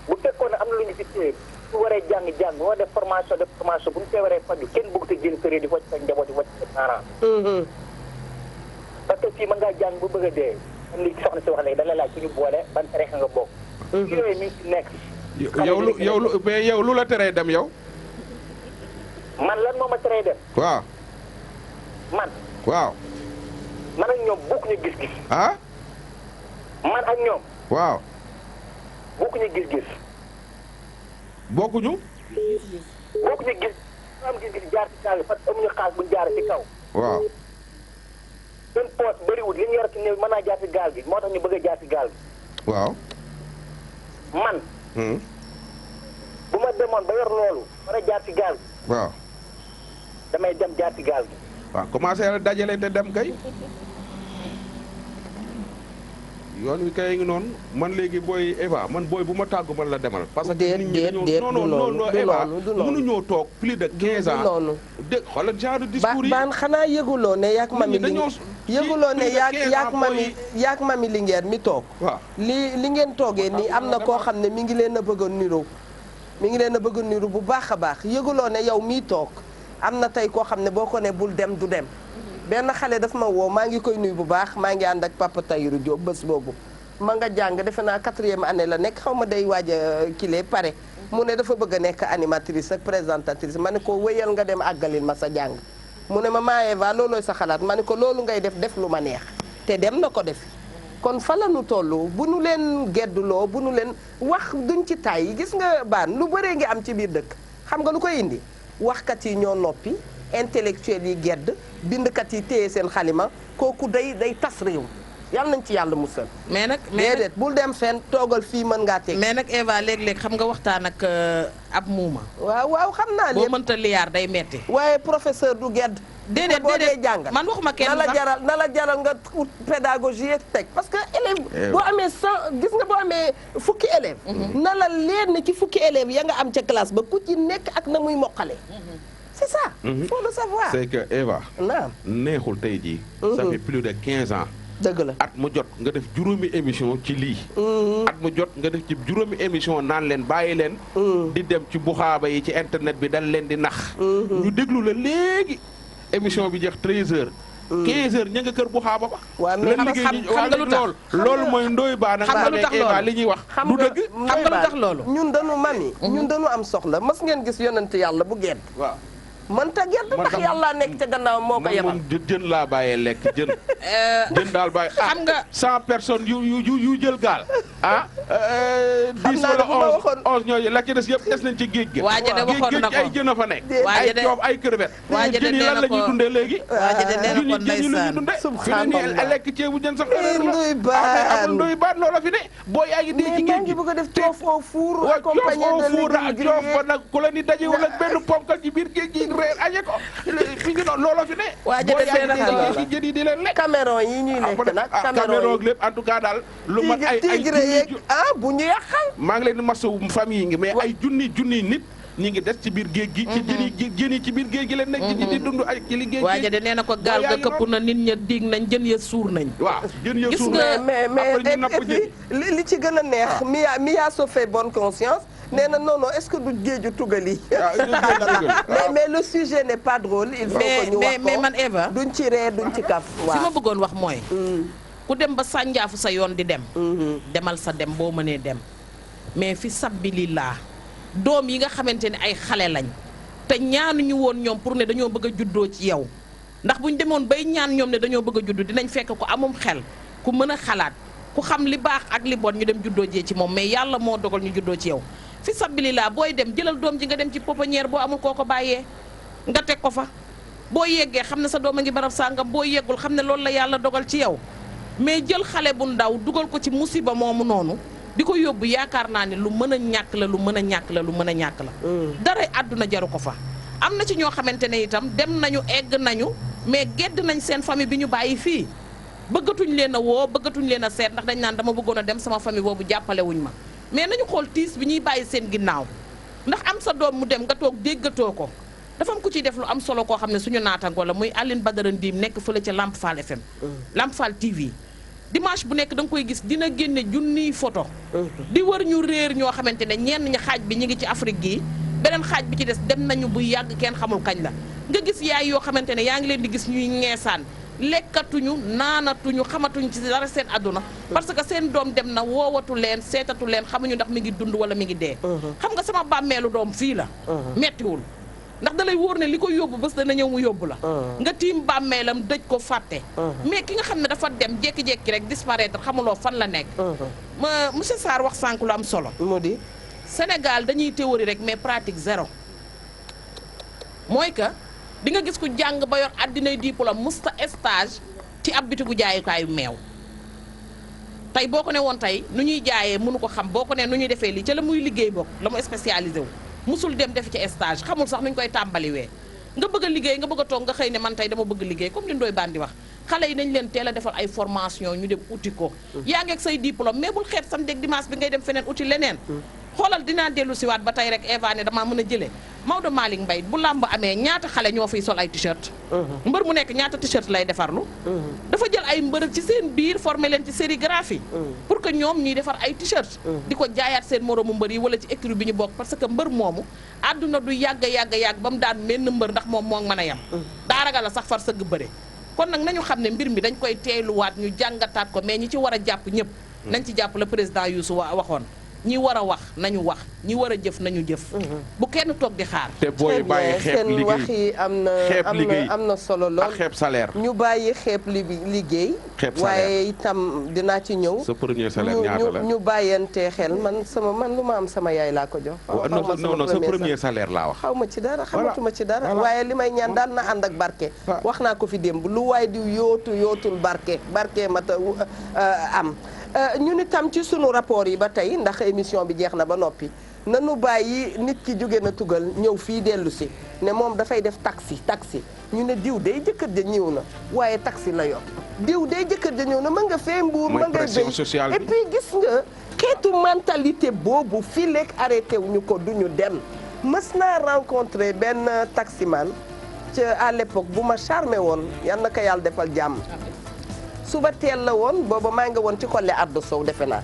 bu fekkoon ne am na lu ñu fi téye bu waree jàng moo def formation bu ñu feebaree faju kenn bëgg te jël kër di wàcc sa njaboot yi wàcc sa parents. parce que fii mën ngaa jàng bu bëgg a dee am li soxna si wax léegi dañ la laaj suñu boole ban tarixa nga bokk. yooyu mi ngi ci nekk. yow lu la teree dem yow. man lan moo ma teree dem. waaw. man. waaw. man ak ñoom bokkuñu gis-gis. ah. man ak ñoom. waaw. bokkuñu gis-gis. bokkuñu. bokkuñu gis am gis-gis jaar ci gaal parce que amuñu xaalis buñ jaar ci kaw. waaw. seen poos bëriwul li ñu yor ci néew mën naa jaar ci gaal gi moo tax ñu bëgg a jaar ci gaal gi. waaw. man. bu ma demoon ba yor loolu mën a jaar ci gaal gi. waaw. damay dem jaar ci gaal gi. waaw commencé la dajale te dem kay. yoon wi kay ngi noonu man léegi booy Eva man booy bu ma tàggu man la demal. parce que nit ñi dañoo non Eva mënuñoo toog plus de 15 ans. de xoolal genre discours yi. baan xanaa yëguloo ne yaak mami yëguloo ne yaak mami Linguère mi toog. waaw li ngeen toogee nii am na koo xam ne mi ngi leen a bëgg a niru. mi ngi leen a bëgg a niru bu baax a baax yëguloo ne yow mii toog am na tey koo xam ne boo ko ne bul dem du dem. benn xale daf ma woo maa ngi koy nuyu bu baax maa ngi ànd ak Papa Tayiru Diop bés boobu ma nga jàng defe naa 4e année la nekk xaw ma day waaj a kile pare mu ne dafa bëgg a nekk animatrice ak présentatrice ma ne ko wéyal nga dem àggalil ma sa jàng mu ne ma Eva loolooy sa xalaat ma ne ko loolu ngay def lu ma neex te dem na ko def kon fa la nu toll bu nu leen gedduloo bu nu leen wax duñ ci tay gis nga baan lu bëree ngi am ci biir dëkk xam nga lu koy indi waxkat yi ñoo noppi intellectuel yi gedd bindkat yi téye seen xalima kooku day tas réew yàlla nañ ci yàlla musal. mais nag déedéet bul dem fenn toogal fii mën ngaa teg. mais nag Eva léeg-léeg xam nga waxtaan ak ab muuma. waaw xam naa boo mënta liyaar day metti waaye professeur du gedd. déedéet boo dee jàngal man waxuma kenn sax na la jaral nga ut pédagogie teg parce que élève boo amee 100 gis nga boo amee fukki élève na la leer ne ci fukki élève ya nga am ca classe ba ku ci nekk ak na muy moqale. c'est ça. faut le savoir. c'est que Eva. naam neexul tey jii. ça fait plus de 15 ans. dëgg la at mu jot nga def juróomi émission ci lii. at mu jot nga def ci juróomi émission naan leen bàyyi leen. di dem ci buxaaba yi ci internet bi dañ leen di nax. ñu déglu la léegi émission bi jeex 13h. 15h ña nga kër buxaaba ba. waaw mais xam nga lu tax loolu mooy ndoy baa nag. xam nga lu tax loolu li ñuy wax. du dëgg xam nga lu tax loolu. ñun dañu mami. ñun dañu am soxla mas ngeen gis yonent yàlla bu gedd. waaw. mënta gedd ndax yàlla nekk ca gannaaw moo ko yebal. man jën laa bàyyee lekk jën. jën daal bàyyi xam nga 100 personnes yu jël gaal. 10 wala 11 ñooyu la ci des yëpp des nañ ci géej gi. waaja de waxoon na ko ay jën a fa nekk. waaja de ay coob ay crevettes. waaja de jën yi lan la ñuy dundee léegi. waaja de nee na ko jën yi la ñuy dundee. subhanallah lekk ceebu jën sax. ndoy baan amul ndoy baan loola fi ne. boo yaa ngi dee ci géej gi bëgg a def coof au four. accompagné de légumes grillés coof ba nag ku la ni daje wala benn ponkal ci biir géej gi reer añe ko. fi ngi noonu looloo fi ne. waa jënd seen jën yi di leen lekk. Cameroun yi ñuy lekk nag. Cameroun lépp en tout cas daal. lu mat ay yeeg bu ñu yàqal. maa ngi leen di masawu famille ngi mais ay junni nit ñi ngi des ci biir géej gi. ci jën yi ci biir géej gi leen nekk. di dund ay ci liggéey. waaye de nee na ko gaal ga këpp na nit ña diig nañ jën ya suur nañ. waaw jën ya suur nañ mais li ci gën a neex. Mia se fait bonne conscience. nee na non est-ce que du géeju tugal yi. mais le sujet n'est pas drôle. il faut que ñu wax ko mais man Eva. duñ ci ree duñ ci kaf. waaw fi ma bëggoon wax mooy. ku dem ba sànjaafu sa yoon di dem. demal sa dem boo mënee dem. mais fi sabilillah doom yi nga xamante ne ay xale lañ te ñaanuñu woon ñoom pour ne dañoo bëgg a juddoo ci yow ndax buñ demoon bay ñaan ñoom ne dañoo bëgg a juddu dinañ fekk ko amum xel ku mën a xalaat ku xam li baax ak li bon ñu dem juddoo jee ci moom mais yàlla moo dogal ñu juddoo ci yow fi sabilillah booy dem jëlal doom ji nga dem ci pouponnière boo amul koo ko bàyyee nga teg ko fa boo yeggee xam ne sa doom a ngi barab sàngam boo yeggul xam ne loolu la yàlla dogal ci yow mais jël xale bu ndaw dugal ko ci musiba moomu noonu di ko yóbbu yaakaar naa ne lu mën a ñàkk la lu mën a ñàkk la lu mën a ñàkk la dara àdduna jaru ko fa am na ci ñoo xamante ne itam dem nañu egg nañu mais gedd nañ seen famille bi ñu bàyyi fii bëggatuñ leen a woo bëggatuñ leen a seet ndax dañ naan dama bëggoon a dem sama famille boobu jàppale wuñ ma mais nañu xool tiis bi ñuy bàyyi seen ginnaaw ndax am sa doom mu dem nga toog déggatoo ko dafa am ku ciy def lu am solo koo xam ne suñu naatangoo la muy Aline Badara Ndim nekk fële ca Lamp Fall FM Lamp Fall TV dimanche bu nekk da nga koy gis dina génne junniy photo di wër ñu réer ñoo xamante ne ñenn ñi xaaj bi ñu ngi ci Afrique gii beneen xaaj bi ci des dem nañu bu yàgg kenn xamul kañ la nga gis yaay yoo xamante ne yaa ngi leen di gis ñuy ñeesaan lekkatuñu naanatuñu xamatuñu ci dara seen àdduna parce que seen doom dem na woowatu leen seetatu leen xamuñu ndax mi ngi dund wala mi ngi dee xam nga sama bàmmeelu doom fii la mettiwul ndax da lay wóor ne li ko yóbbu bés dana ñëw mu yóbbu la nga tiim bàmmeelam dëj ko fàtte mais ki nga xam ne dafa dem jékki-jékki rek disparaître xamuloo fan la nekk monsieur Sarr wax sànq lu am solo mu di Sénégal dañuy théorie rek mais pratique zéro mooy que di nga gis ku jàng ba yor addinay diplôme musta stage ci ab bitigu jaayukaayu meew tey boo ko ne woon tey nu ñuy jaayee mënu ko xam boo ko ne nu ñuy defee lii ca la muy liggéey bokk la mu spécialisé wu musul dem def ci stage xamul sax nuñ koy tàmbaliwee nga bëgg a liggéey nga bëgg a toog nga xëy ne man tey dama bëgg liggéey comme li Ndoye Bane di wax xale yi nañ leen teel a defal ay formation ñu dem uti ko yaa ngi ak say diplôme mais bul xeet samedi ak dimanche bi ngay dem feneen uti leneen xoolal dinaa dellu siwaat ba tey rek Eva ne damaa mën a jëlee Maodo Malick Mbaye bu làmb amee ñaata xale ñoo fiy sol ay t-shirt mbër mu nekk ñaata t-shirt lay defarlu dafa jël ay mbër ci seen biir formé leen ci sérigraphie pour que ñoom ñuy defar ay t-shirt di ko jaayaat seen moroomu mbër yi wala ci écurie bi ñu bokk parce que mbër moomu àdduna du yàgg ba mu daan menn mbër ndax moom moo mën a yem daa ragal la sax far sëgg bëre kon nag nañu xam ne mbir mi dañ koy teeyluwaat ñu jàngataat ko mais ñi ci war a jàpp ñëpp nañ ci jàpp le président Youssou waxoon ñi war a wax nañu wax ñi war a jëf nañu jëf bu kenn toog di xaar te booy bàyyi xeeb seen wax yi am na solo lool ak xeeb salaire ñu bàyyi xeeb liggéey waaye itam dinaa ci ñëw sa premier salaire ñaata la ñu bàyyante xel man lu ma am sama yaay laa ko jox non sa premier salaire laa wax xaw ma ci dara xamatuma ci dara waaye li may ñaan daal na ànd ak barke wax naa ko fi démb lu waay di yootul barke mata am ñu ni tam ci sunu rapport yi ba tey ndax émission bi jeex na ba noppi nanu bàyyi nit ki jóge na tugal ñëw fii dellu si ne moom dafay def taxi ñu ne diw day jëkkër ja ñëw na waaye taxi la yor diw day jëkkër ja ñëw na ma nga fee mbuur ma nga béy et puis gis nga xeetu mentalité boobu fii lekk arrêté wuñu ko duñu dem mës naa rencontré benn taximan ca à l'époque bu ma charmé woon yal na ko yàlla defal jàmm suba teel la woon booba maa nga woon ci Collé Ardo Sow defe naa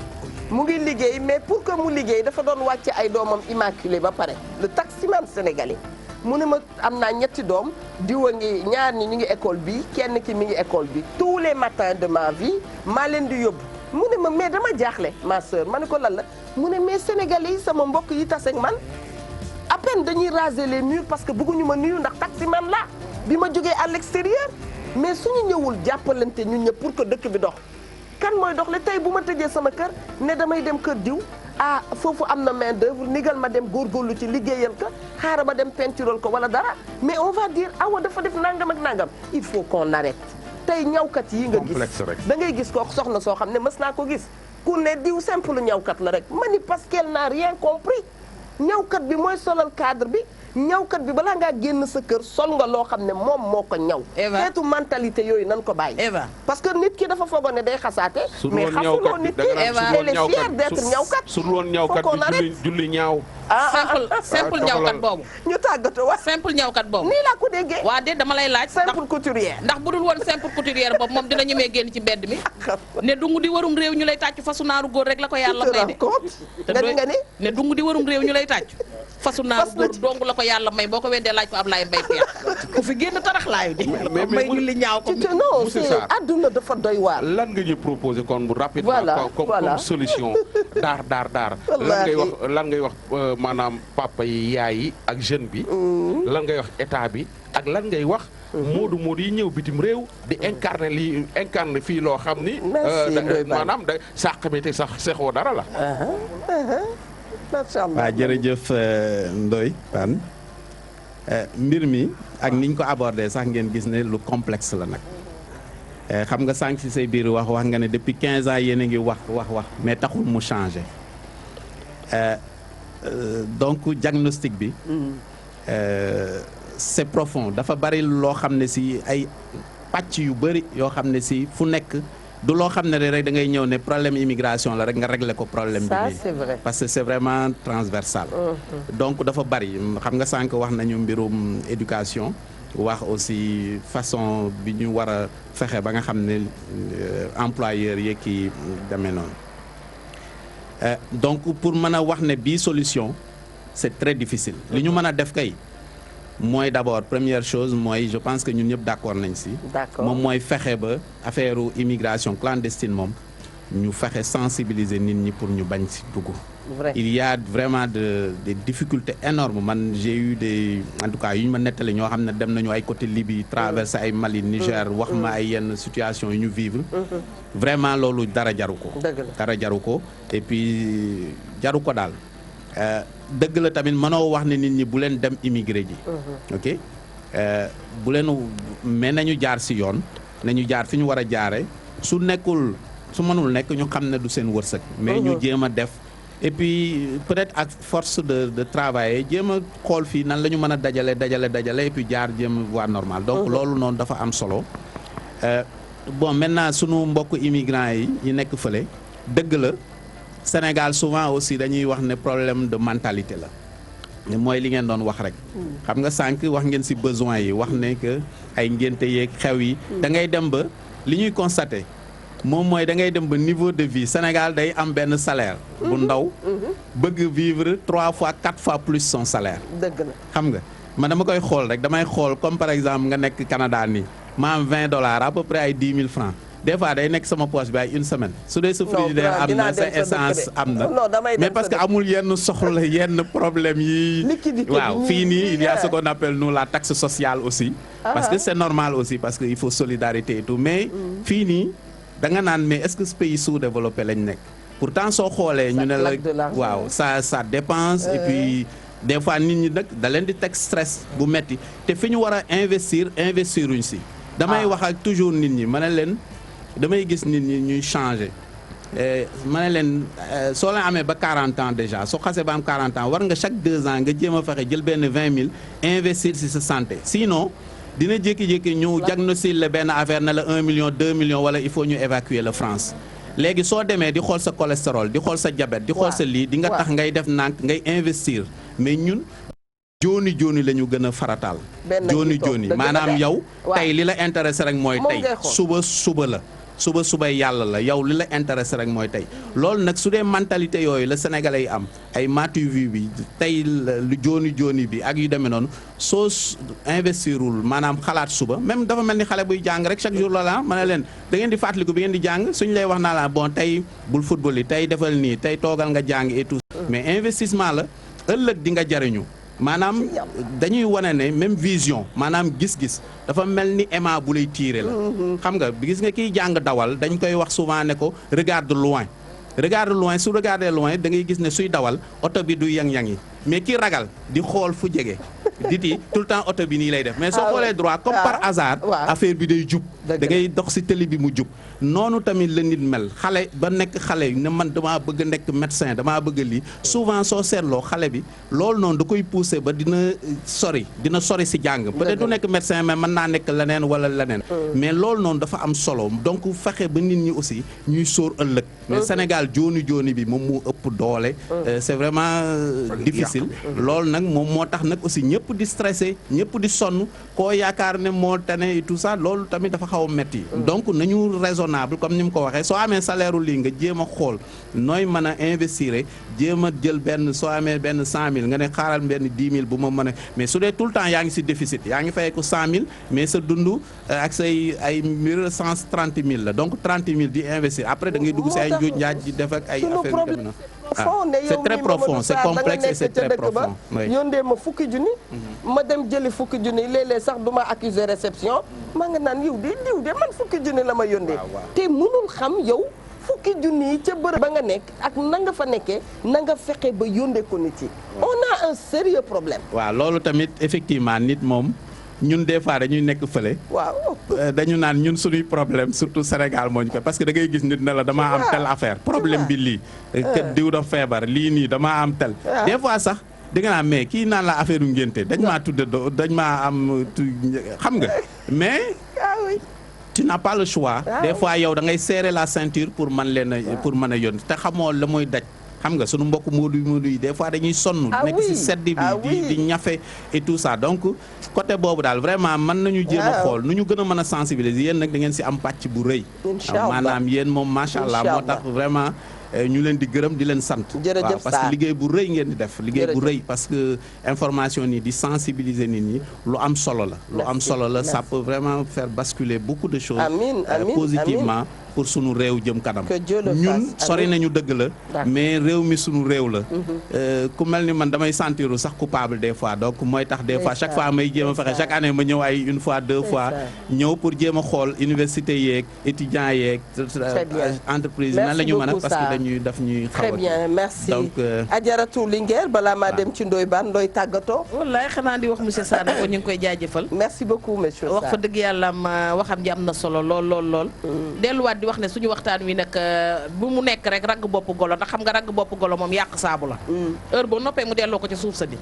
mu ngi liggéey mais pour que mu liggéey dafa doon wàcce ay doomam immaculé ba pare le taximan sénégalais mu ne ma am naa ñetti doom diwa ngi ñaar ñi ñu ngi école bi kenn ki mi ngi école bi tous les matins de ma vie maa leen di yóbbu mu ne ma mais dama jaaxle ma sœur ma ne ko lan la mu ne mais sénégalais yi sama mbokk yi tase ak man à peine dañuy raser les murs parce que bëgguñu ma nuyu ndax taximan la bi ma jógee à l'extérieur mais suñu ñëwul jàppalante ñun ñëpp pour que dëkk bi dox kan mooy dox le tey bu ma tëjee sama kër ne damay dem kër diw foofu am na main d'œuvre nigal ma dem góorgóorlu ci liggéeyal ko xaaral ma dem peintural ko wala dara mais on va dire awa dafa def nangam ak nangam il faut qu'on arrête tey ñawkat yi nga gis da ngay gis ko soxna soo xam ne mës naa ko gis ku ne diw simple ñawkat la rek ma ni parce qu'elle n'a rien compris ñawkat bi mooy solal cadre bi ñawkat bi balaa ngaa génn sa kër sol nga loo xam ne moom moo ko ñaw. xeetu mentalité yooyu nan ko bàyyi. parce que nit ki dafa foogoon ne day xasaate. mais xasuloo nit ki elle est fière d'être ñawkat. su dul woon ñawkat bi julli ñaaw. simple ñawkat boobu. ñu tàggatoo wa simple ñawkat boobu. nii laa ko déggee. waa de dama lay laaj. simple couturière. ndax bu dul woon simple couturière boobu moom dina ñemee génn ci mbedd mi. ne dungu di warum réew ñu lay tàcc fasu naaru góor rek la ko yàlla may de. nga ni ne dungu di warum réew ñu lay tàcc fasu naaru góor dong la ko yàlla may boo ko weddee laaj ko Ablaye Mbaye Peex ku fi génn tarax laayu di may ñu li ñaaw ko non c'est adduna dafa doy waar. lan nga ñu proposé kon bu rapidement comme solution daar lan ngay wax maanaam papa yi yaay yi ak jeune bi lan ngay wax état bi ak lan ngay wax moodu yi ñëw bitim réew di incarner fii loo xam ni maanaam da sàq mi te sax seexoo dara la. macha allah waaw jërëjëf Ndoye Bane mbir mi ak niñ ko abordé sax ngeen gis ne lu complexe la nag xam nga sànq si say biir wax nga ne depuis 15 ans yéen a ngi wax mais taxul mu changé donc diagnostic bi c'est profond dafa bari loo xam ne si ay pàcc yu bëri yoo xam ne si fu nekk du loo xam ne rek da ngay ñëw ne problème immigration la rek nga régler ko problème bi c'est vrai parce que c'est vraiment transversal donc dafa bari xam nga sànq wax nañu mbirum éducation wax aussi façon bi ñu war a fexe ba nga xam ne employeurs yi kii demee noonu donc pour mën a wax ne bii solution c'est très difficile li ñu mën a def kay mooy d'abord première chose mooy je pense que ñun ñëpp d'accord nañ si moom mooy fexe ba affaire immigration clandestine moom ñu fexe sensibiliser nit ñi pour ñu bañ si dugg il y a vraiment des difficultés énormes man j'ai eu en tout cas yu ñu ma nettali ñoo xam ne dem nañu ay côté Libye traversé ay Mali Niger wax ma ay yenn situation yu ñu vivre vraiment loolu dara jaru ko et puis jaru ko daal dëgg la tamit mënoo wax ne nit ñi bu leen dem immigré ji ok bu leen mais nañu jaar si yoon nañu jaar fi ñu war a jaare su mënul nekk ñu xam ne du seen wërsëg mais ñu jéem a def et puis peut-être ak force de travail jéem a xool fii nan la ñu mën a dajale et puis jaar jéem a voie normale donc loolu noonu dafa am solo bon maintenant sunu mbokk immigrants yi nekk fële dëgg la Sénégal souvent aussi dañuy wax ne problème de mentalité la mooy li ngeen doon wax rek xam nga sànq wax ngeen ci besoin yi wax ne que ay ngénte yeeg xew yi da ngay dem ba li ñuy constater moom mooy da ngay dem ba niveau de vie Sénégal day am benn salaire bu ndaw bëgg vivre 3 fois 4 fois plus son salaire dëgg la xam nga man dama koy xool rek damay xool comme par exemple nga nekk Canada nii ma am $20 à peu près ay 10 000 francs des fois day nekk sama poche bi ay une semaine su dee sa frigidaire am na sa essence am na mais parce que amul yenn soxla yenn problème yi waaw fii nii il y a ce qu'on appelle nous la taxe sociale aussi parce que c'est normal aussi parce que il faut solidarité et tout mais fii nii da nga naan mais est-ce que ce pays sous-développé lañ nekk pourtant soo xoolee ñu ne la waaw ça dépense et puis des fois nit ñi nag da leen di teg stress bu metti te fi ñu war a investiruñ si damay wax ak toujours nit ñi ma ne leen damay gis nit ñi ñuy changer ma ne leen soo leen amee ba 40 ans déjà soo xasee ba am 40 ans war nga chaque 2 ans nga jéem a fexe jël benn 20 000 investir si sa santé sinon dina jékki-jékki ñu diagnostic la benn affaire ne la 1 million 2 millions wala il faut ñu évacuer la France léegi soo demee di xool sa cholestérol di xool sa diabète di xool sa lii di nga tax ngay def nànk ngay investir mais ñun jooni la ñu gën a farataal jooni maanaam yow tey li la intéressé rek mooy tey suba la suba yàlla la yow li la intéressé rek mooy tey loolu nag su dee mentalité yooyu la sénégalais yi am ay matu vie bi tey lu jooni bi ak yu demee noonu soo investirul maanaam xalaat suba même dafa mel ni xale buy jàng rek chaque jour la ma ne leen da ngeen di fàttaliku bi ngeen di jàng suñ lay wax naa la bon tey bul football yi tey defal nii tey toogal nga jàng et tout mais investissement la ëllëg di nga jariñu maanaam dañuy wane ne même vision maanaam gis-gis dafa mel ni aimant bu lay tiire la xam nga gis nga kiy jàng dawal dañ koy wax souvent ne ko regarde loin su regarder loin da ngay gis ne suy dawal oto bi du yang-yang yi mais ki ragal di xool fu jege diti tout le temps oto bi nii lay def mais soo xoolee droit comme par hasard affaire bi day jub da ngay dox si télé bi mu jub noonu tamit la nit mel xale ba nekk xale ne man damaa bëgg a nekk médecin damaa bëgg lii souvent soo seetloo xale bi loolu noonu da koy pousser ba dina sori si jàng peut-être du nekk médecin mais mën naa nekk leneen wala leneen mais loolu noonu dafa am solo donc fexe ba nit ñi aussi ñuy sóor ëllëg mais Sénégal jooni bi moom moo ëpp doole c'est vraiment difficile loolu nag moom moo tax nag aussi ñëpp di stressé ñëpp di sonn koo yaakaar ne moo tane et tout ça loolu tamit dafa xaw a metti donc nañu raisonnable comme ni mu ko waxee soo amee salaire u lii nga jéem a xool nooy mën a investir jéem a jël benn soo amee benn 100000 nga ne xaaral benn 10 000 bu ma mën a mais su dee tout le temps yaa ngi si déficit yaa ngi fay ko 100000 mais sa dund ak say ay 130 000 la donc 30 000 di investir après da ngay dugg si ay njuuj njaaj di def ak ay affaire yu dem na c'est très profond c'est complexe et c'est très profond yóndee ma fukki junni ma dem jëli fukki junni léeg-léeg sax du ma accuser réception maa nga naan yow de man fukki junni la ma yóndee te mënul xam yow fukki junni yi ca bërëb ba nga nekk ak na nga fa nekkee na nga fexe ba yóndee ko nit yi on a un sérieux problème waaw loolu tamit effectivement nit moom ñun des fois dañuy nekk fële. waaw dañu naan ñun suñuy problème surtout Sénégal moo ñu ko parce que da ngay gis nit ne la damaa am tel affaire problème bi lii. kër diw da feebar lii nii damaa am tel. des fois sax da nga naan mais kii naan la affaire yu ngénte dañ maa tudde dañ maa am xam nga mais. tu n'as pas le choix. des fois yow da ngay serrer la ceinture pour mën leen a pour mën a yónni te xamoo la mooy daj. xam nga sunu mbokk moodu yi des fois dañuy sonn nekk ci sedd bi di ñafe et tout ça donc côté boobu daal vraiment mën nañu jéem a xool nu ñu gën a mën a sensibiliser yéen nag da ngeen ci am pàcc bu rëy maanaam yéen moom macha allah moo tax vraiment ñu leen di gërëm di leen sant waaw parce que liggéey bu rëy ngeen di def liggéey bu rëy parce que information ni di sensibiliser nit ñi lu am solo la ça peut vraiment faire basculer beaucoup de choses positivement pour sunu réew jëm kanam ñun sori nañu dëgg la mais réew mi sunu réew la ku mel ni man damay sentiru sax coupable des fois donc mooy tax des fois chaque fois may jéem a fexe chaque année ma ñëw ay une fois deux fois ñëw pour jéem a xool université yeeg étudiants yeeg entreprise nan la ñu mën a parce que dañuy daf ñuy xaw très bien merci donc Adjaratou Linguère balaa maa dem ci Ndoye Bane looy tàggatoo wallaay xanaa di wax monsieur Sarr ko ñu ngi koy jaajëfal merci beaucoup monsieur Sarr wax fa dëgg yàlla waxam ji am na solo lool delluwaat wax ne suñu waxtaan wi nag bu mu nekk rek ragg bopp golo ndax xam nga ragg bopp golo moom yàq saabu la heure boo noppee mu delloo ko ci suuf sa di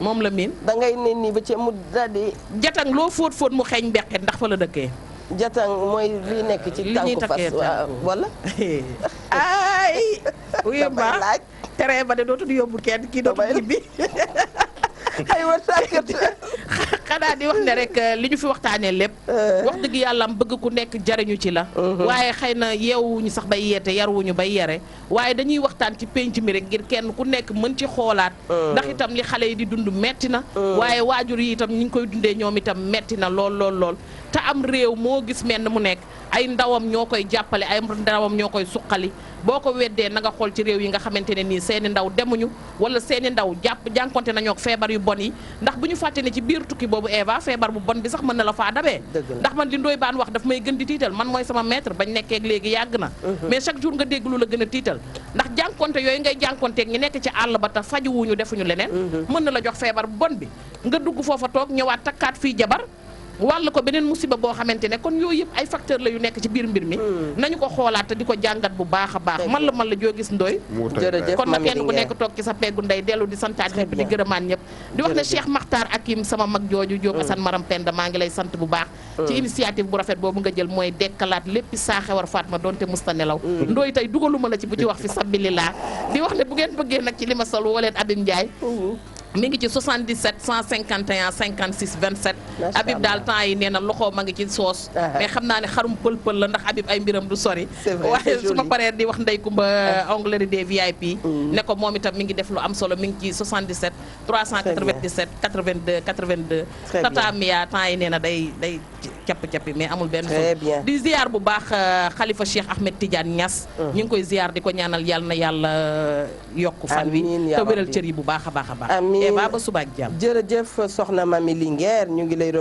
moom la miin da ngay ne nii ba ci mu daldi jatang loo fóot mu xeeñ mbeqet ndax fa la dëkkee jatang mooy li nekk ci tànku fas wala ay uyëmba tere ba de dootul yóbbu kenn kii dootul ñibbi aywa tàggat xanaa di wax ne rek li ñu fi waxtaanee lépp wax dëgg yàlla am bëgg ku nekk jariñu ci la waaye xëy na yeewuñu sax bay yeete yaruwuñu bay yere waaye dañuy waxtaan ci penc mi rek ngir kenn ku nekk mën ci xoolaat ndax itam li xale yi di dund metti na waaye waajur yi itam ñi ngi koy dundee ñoom itam metti na lool te am réew moo gis menn mu nekk ay ndawam ñoo koy jàppale ay ndawam ñoo koy suqali boo ko weddee na nga xool ci réew yi nga xamante ne nii seeni ndaw demuñu wala seeni ndaw jànkonte nañoo ak feebar yu bon yi ndax bu ñu fàtte ne ci biir tukki boobu Eva feebar bu bon bi sax mën na la faa dabee ndax man li Ndoye Bane wax daf may gën di tiital man mooy sama maître bañ nekkee léegi yàgg na mais chaque jour nga dégg lu la gën a tiital ndax jànkonte yooyu ngay jànkonteeg ñi nekk ci àll ba tax fajuwuñu defuñu leneen mën na la jox feebar bu bon bi nga dugg foofa toog ñëwaat takkaat fii jabar wàll ko beneen musiba boo xamante ne kon yooyu yëpp ay facteur la yu nekk ci biir mbir mi nañu ko xoolaat te di ko jàngat bu baax a baax man la joo gis Ndoye jërëjëf kon na kenn ku nekk toog ci sa peggu ndey dellu di santaat ñëpp di gërëmaan ñëpp di wax ne Cheikh Makhtar Akim sama mag jooju Diop Assane Maram Penda maa ngi lay sant bu baax ci initiative bu rafet boobu nga jël mooy dekkalaat léppi saaxewar Fatma doonte musta nelaw Ndoye tey dugaluma la ci bu ci wax fi sabilillah di wax ne bu ngeen bëggee nag ci li ma sol woo leen Abim Ndiaye mi ngi ci 77 151 56 27 Habib daal temps yi nee na loxo ma ngi ci soos mais xam naa ne xarum pël-pël la ndax Habib ay mbiram du sori waaye su ma paree di wax Ndey Kumba onglerie des VIP ne ko moom itam mi ngi def lu am solo mi ngi ci 77 397 82 82 Tata Mia temps yi nee na day capp-cappi mais amul benn solo di ziar bu baax xalifa Cheikh Ahmed Tidiane Niass ñu ngi koy ziar di ko ñaanal yàlla na yàlla yokk fan wi te wéral cër yi bu baax a baax a baax Eva ba suba ak jàmm jërëjëf soxna Mami Linguère ñu ngi lay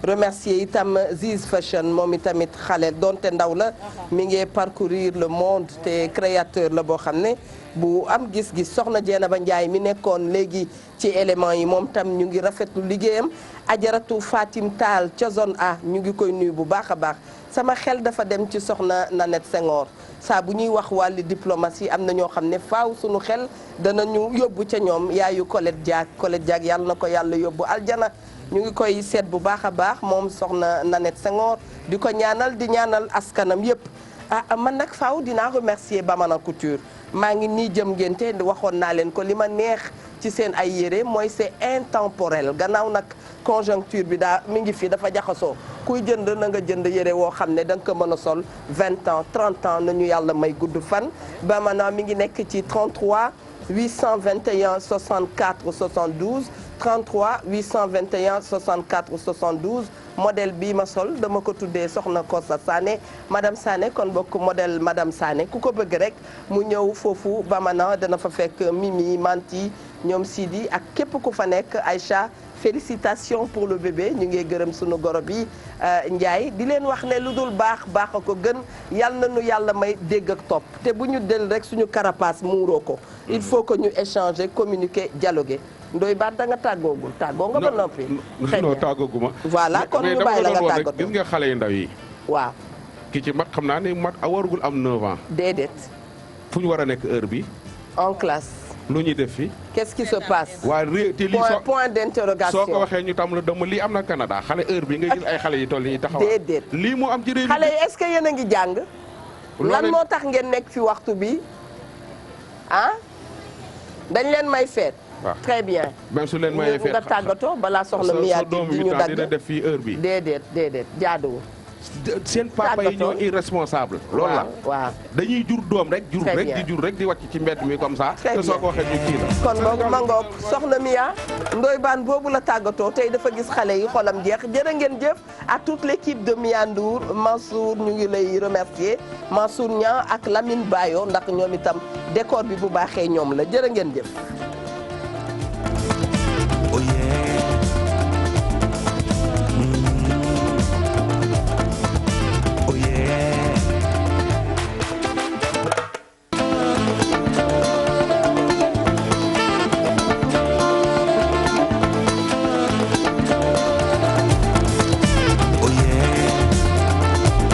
remercier itam Ziz Fashion moom itamit xale donte ndaw la mi ngi parcourir le monde te créateur la boo xam ne bu am gis-gis soxna Dieynaba Ndiaye mi nekkoon léegi ci éléments yi moom tam ñu ngi rafetlu liggéeyam ajaratu Fatim Tall ca zone A ñu ngi koy nuyu bu baax a baax sama xel dafa dem ci soxna Nanette Senghor saa bu ñuy wax wàllu diplomatie am na ñoo xam ne faaw suñu xel danañu yóbbu ca ñoom yaayu Colette Diack yàlla na ko yàlla yóbbu aljana ñu ngi koy seet bu baax a baax moom soxna Nanette Senghor di ko ñaanal di ñaanal askanam yépp man nag faaw dinaa remercier Bamana Couture maa ngi nii jëm ngénte waxoon naa leen ko li ma neex ci seen ay yére mooy c'est intemporel gannaaw nag conjoncture bi mi ngi fi dafa jaxasoo kuy jënd na nga jënd yére woo xam ne da nga ko mën a sol 20 ans 30 ans nañu yàlla may gudd fan Bamana mi ngi nekk ci 33 821 64 72 33 821 64 72 modèle bii ma sol dama ko tuddee soxna Kosa Sané madame Sané kon bokk modèle madame Sané ku ko bëgg rek mu ñëw foofu Bamana dana fa fekk Mimi Manti ñoom Sidi ak képp ku fa nekk Aïcha félicitations pour le bébé ñu ngi gërëm sunu goro bi Ndiaye di leen wax ne lu dul baax a ko gën yal na nu yàlla may dégg ak topp te bu ñu del rek suñu carapace muuroo ko il faut que ñu échanger communiquer dialoguer Ndoye Bane da nga tàggoogul tàggoo nga ba noppi. non tàggooguma. voilà kon ñu bàyyi la nga tàggatoo gis nga xale yu ndaw yi. waaw. ki ci mag xam naa ne mat warugul am 9 ans. déedéet. fu ñu war a nekk heure bi en classe. lu ñuy def fi qu'est-ce qui se passe. waaye te lii point d'interrogation. soo ko waxee ñu tam la dama lii am na Canada xale heure bi nga gis ay xale yi toll nii taxaw. déedéet lii moo am ci réew mi. xale yi est-ce que yéen a ngi jàng. lan moo tax ngeen nekk fi waxtu bi ah dañ leen may feet. waaw très bien. même su leen mayee feet nga tàggatoo balaa soxla miyaat di ñu dagg dina def fii heure bi déedéet jaaduwul. seen papa yi ñoo irresponsable. loolu la waaw dañuy jur doom rek. jur rek di wàcc ci mbedd mi comme ça. te soo ko waxee ñu kii la. kon boog ma ngoog soxna Mia Ndoye Bane boobu la tàggatoo tey dafa gis xale yi xolam jeex jërë ngeen jëf à toute l'équipe de Mia Ndour Mansour ñu ngi lay remercier Mansour Niang ak Lamine Bayo ndax ñoom itam décor bi bu baaxee ñoom la jërë ngeen jëf.